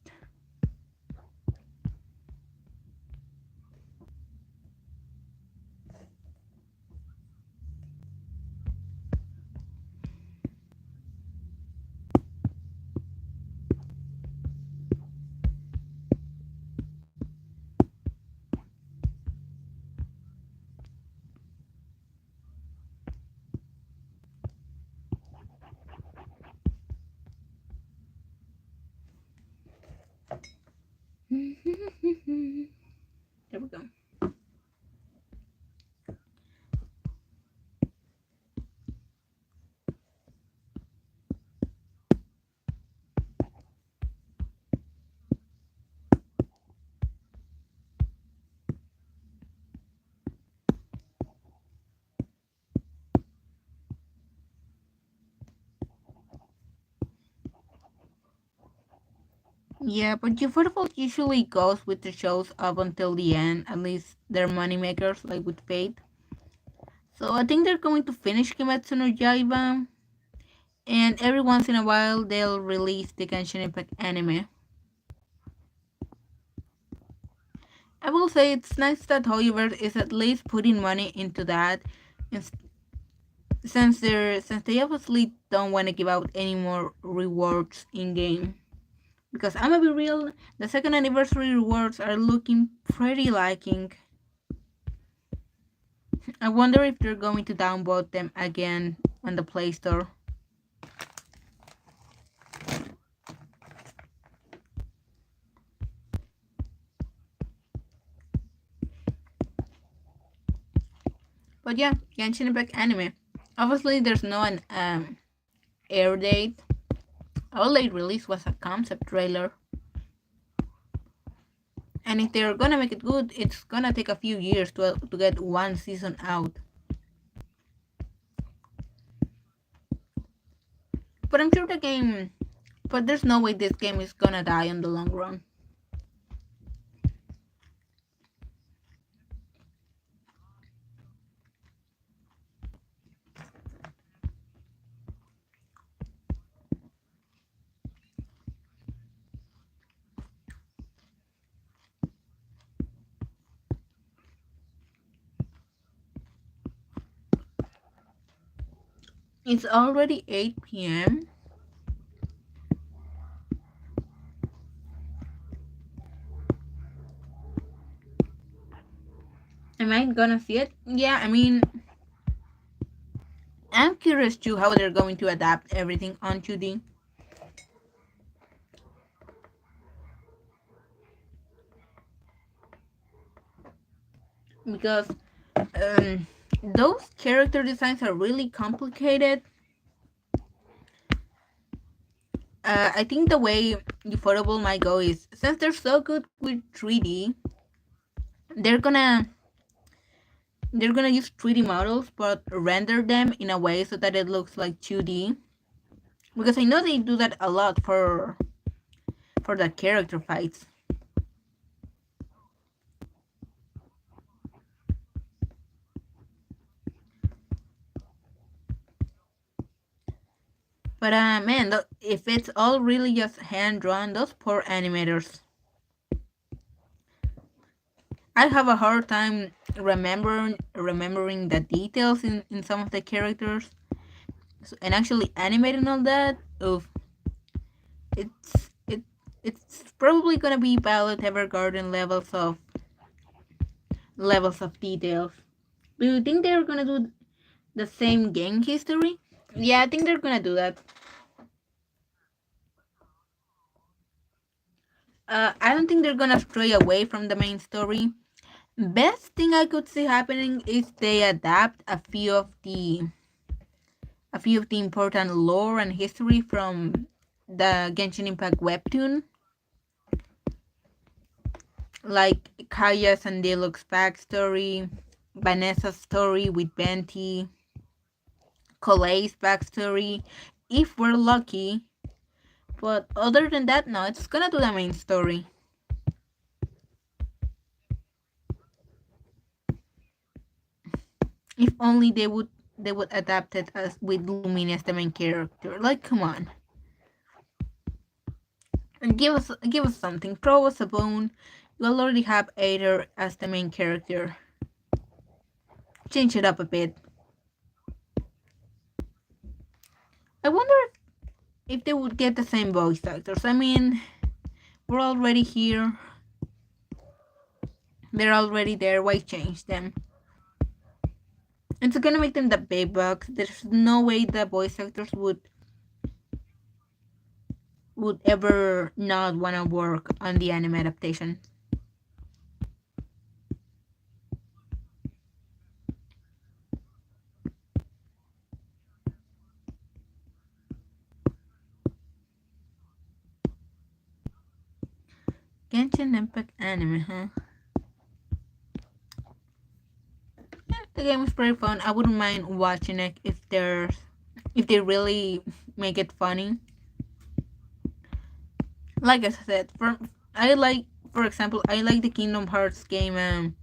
Yeah, but Ufotable usually goes with the shows up until the end. At least they're moneymakers, like with Fate. So I think they're going to finish Kimetsu no Yaiba, and every once in a while they'll release the Genshin Impact anime. I will say it's nice that Hoyoverse is at least putting money into that, since they obviously don't want to give out any more rewards in game. Because I'm gonna be real, the second anniversary rewards are looking pretty liking. I wonder if they're going to downvote them again on the Play Store. But yeah, Genshin Impact anime. Obviously, there's no an air date. All they released was a concept trailer. And if they're gonna make it good, it's gonna take a few years to get one season out. But I'm sure the game. But there's no way this game is gonna die in the long run. It's already 8 p.m. Am I gonna see it? Yeah, I mean, I'm curious too how they're going to adapt everything on 2D. Because those character designs are really complicated. I think the way Ufotable might go is, since they're so good with 3D, they're gonna use 3D models but render them in a way so that it looks like 2D. Because I know they do that a lot for the character fights. But man, if it's all really just hand drawn, those poor animators. I have a hard time remembering the details in some of the characters, and actually animating all that. Oof, it's probably gonna be Violet Evergarden levels of details. Do you think they're gonna do the same game history? Yeah, I think they're gonna do that. I don't think they're gonna stray away from the main story. Best thing I could see happening is they adapt a few of the important lore and history from the Genshin Impact webtoon, like Kaya's and Diluc's backstory, Vanessa's story with Venti, Colei's backstory, if we're lucky. But other than that, no, it's gonna do the main story. If only they would adapt it as with Lumine as the main character. Like, come on. And give us something. Throw us a bone. You already have Aether as the main character. Change it up a bit. I wonder if they would get the same voice actors. I mean, we're already here. They're already there. Why change them? It's gonna make them the big bucks. There's no way the voice actors would ever not want to work on the anime adaptation. Genshin Impact anime, huh? Yeah, the game is pretty fun. I wouldn't mind watching it if they really make it funny. Like I said, for example, I like the Kingdom Hearts game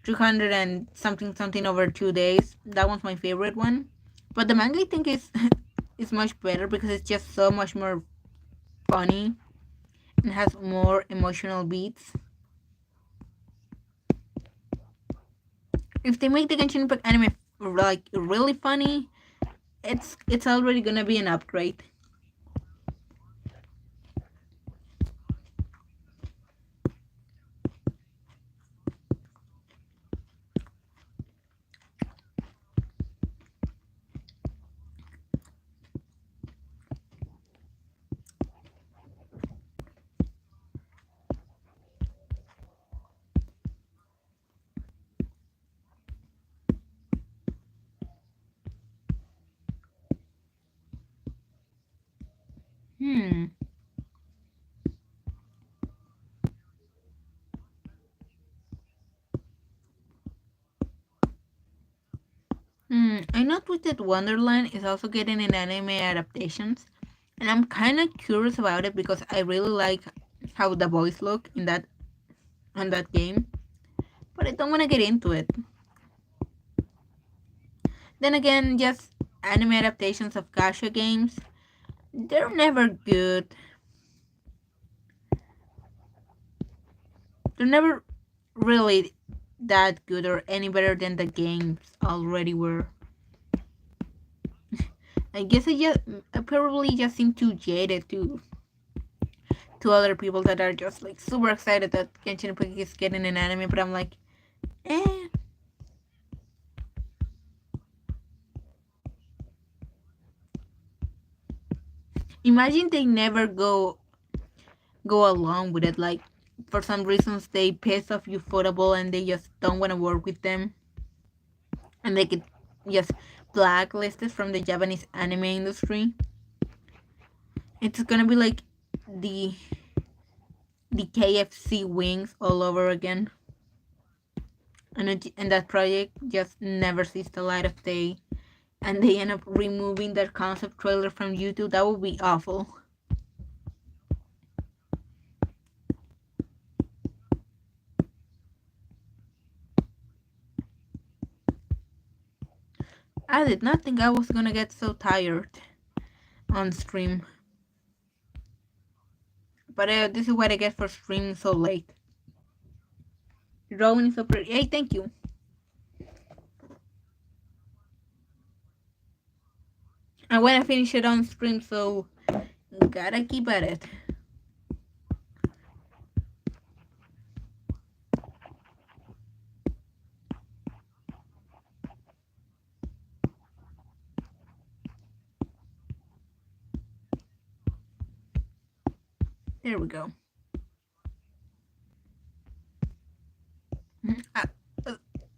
300 and something over 2 days. That one's my favorite one. But the manga I think is is much better because it's just so much more funny and has more emotional beats. If they make the Genshin Impact anime like really funny, it's already gonna be an upgrade. Hmm. I know Twisted Wonderland is also getting an anime adaptations, and I'm kind of curious about it because I really like how the boys look in that game, but I don't want to get into it. Then again, just anime adaptations of gacha games, they're never good. They're never really that good or any better than the games already were. I guess I probably just seem too jaded to other people that are just like super excited that Genshin Impact is getting an anime, but I'm like, eh. Imagine they never go along with it. Like for some reasons they piss off Ufotable and they just don't want to work with them, and they get just blacklisted from the Japanese anime industry. It's gonna be like the the KFC wings all over again, and that project just never sees the light of day, and they end up removing that concept trailer from YouTube. That would be awful. I did not think I was gonna get so tired on stream, but this is what I get for streaming so late. Rowan is so pretty. Hey, thank you. I want to finish it on stream, so gotta keep at it. There we go. I, uh,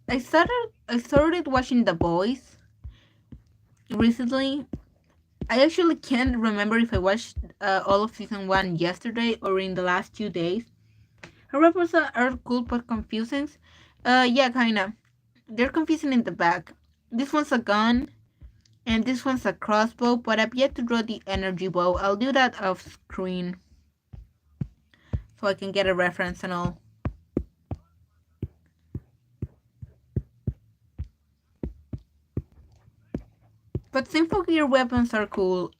I started watching The Boys recently. I actually can't remember if I watched all of season one yesterday or in the last 2 days. Her episodes are cool but confusing. Yeah, kinda. They're confusing in the back. This one's a gun, and this one's a crossbow, but I've yet to draw the energy bow. I'll do that off screen so I can get a reference and all. But Symphogear weapons are cool.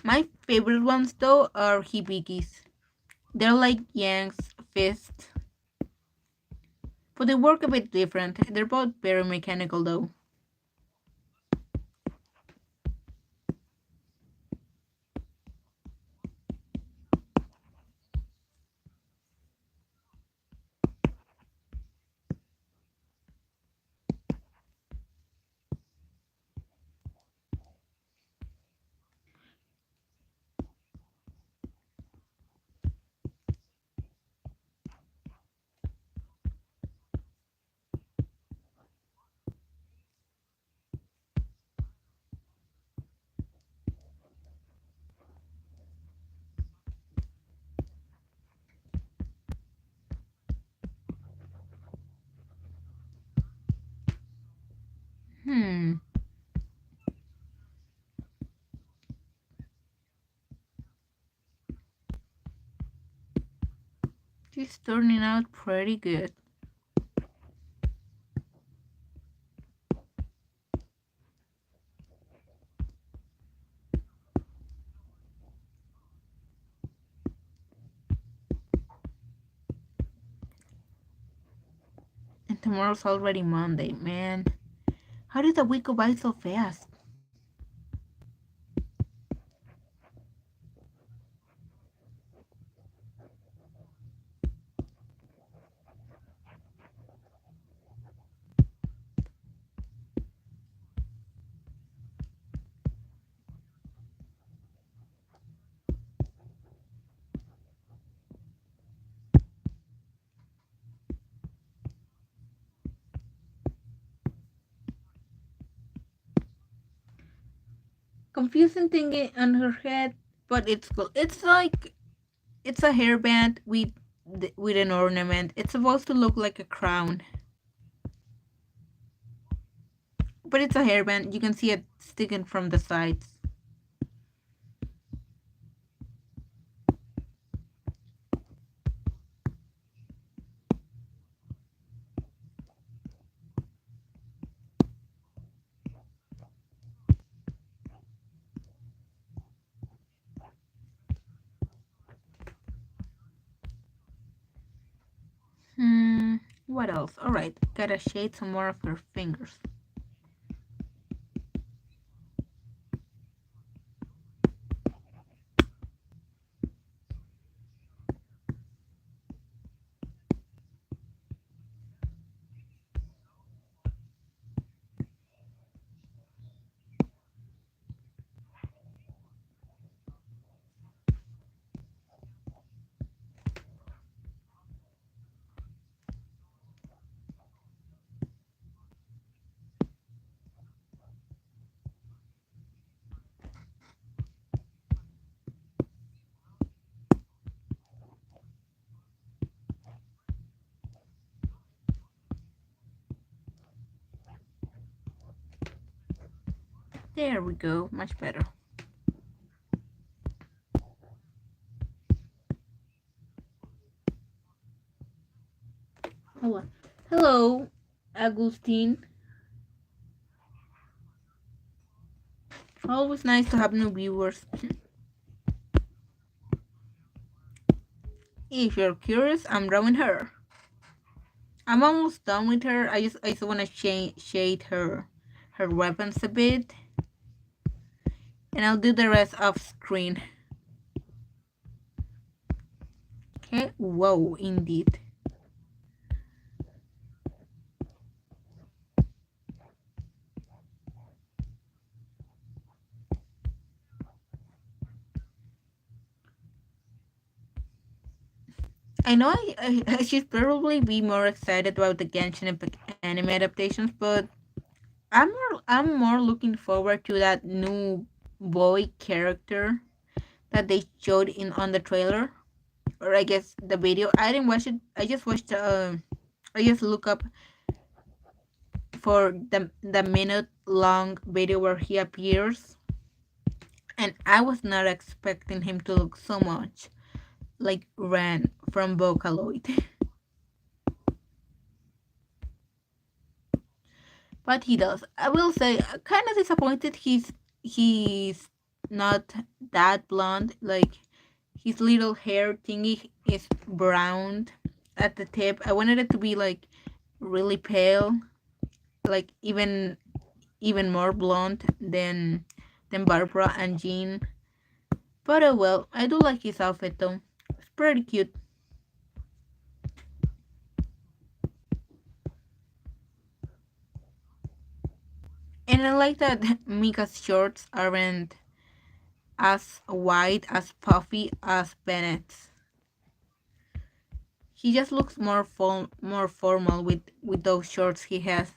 My favorite ones though are Hibikis. They're like Yang's fist, but they work a bit different. They're both very mechanical though. Hmm. It's turning out pretty good. And tomorrow's already Monday, man. How did the week go by so fast? Confusing thing on her head, but it's cool. It's like it's a hairband with an ornament. It's supposed to look like a crown, but it's a hairband. You can see it sticking from the sides. What else? All right, gotta shade some more of her fingers. There we go, much better. Hello, hello, Agustin. Always nice to have new viewers. If you're curious, I'm drawing her. I'm almost done with her. I just want to shade her weapons a bit, and I'll do the rest off screen. Okay. Whoa, indeed. I know I should probably be more excited about the Genshin Impact anime adaptations, but I'm more looking forward to that new boy character that they showed in on the trailer, or I guess the video. I didn't watch it. I just watched. I just look up for the minute long video where he appears, and I was not expecting him to look so much like Ren from Vocaloid. But he does. I will say, kind of disappointed he's not that blonde. Like his little hair thingy is brown at the tip. I wanted it to be like really pale, like even more blonde than Barbara and Jean. But oh well, I do like his outfit though. It's pretty cute. And I like that Mika's shorts aren't as wide, as puffy as Bennett's. He just looks more formal with those shorts he has.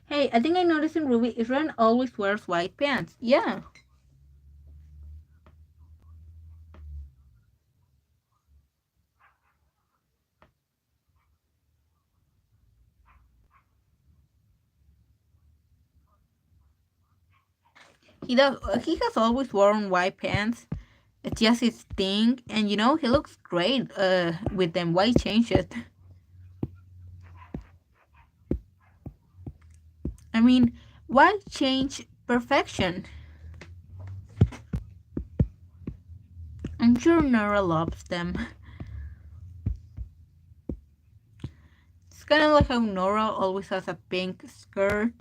Hey, I think I noticed in Ruby, Israel always wears white pants. Yeah. He has always worn white pants. It's just his thing, and he looks great with them. Why change it? I mean, why change perfection? I'm sure Nora loves them. It's kind of like how Nora always has a pink skirt.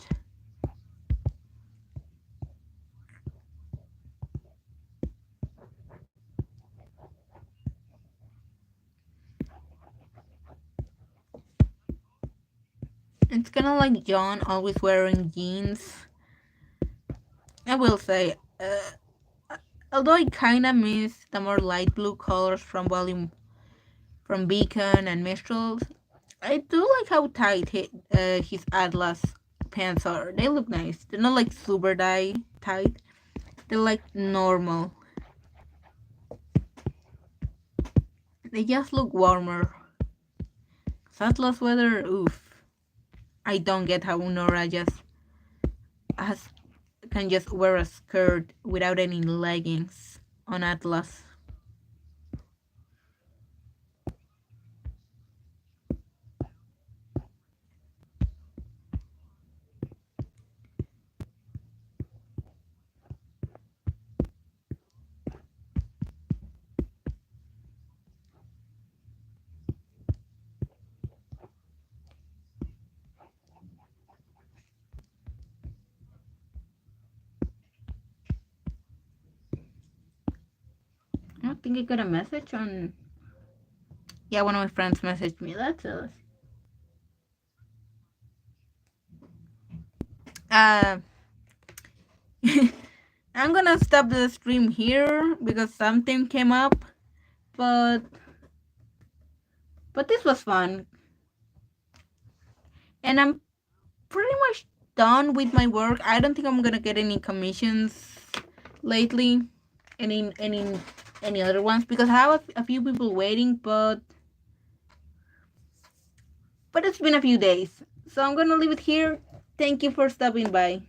It's kind of like John always wearing jeans. I will say, although I kind of miss the more light blue colors from Beacon and Mistral, I do like how tight his Atlas pants are. They look nice. They're not like super tight. They're like normal. They just look warmer. Atlas weather, oof. I don't get how Nora just has can just wear a skirt without any leggings on Atlas. I don't think I got a message on. Yeah, one of my friends messaged me. That's us. Uh, I'm gonna stop the stream here because something came up, but this was fun, and I'm pretty much done with my work. I don't think I'm gonna get any commissions lately, any other ones because I have a few people waiting, but it's been a few days, so I'm gonna leave it here. Thank you for stopping by.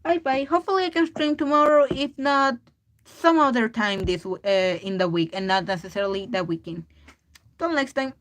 Bye bye. Hopefully I can stream tomorrow. If not, some other time this in the week, and not necessarily the weekend. Till next time.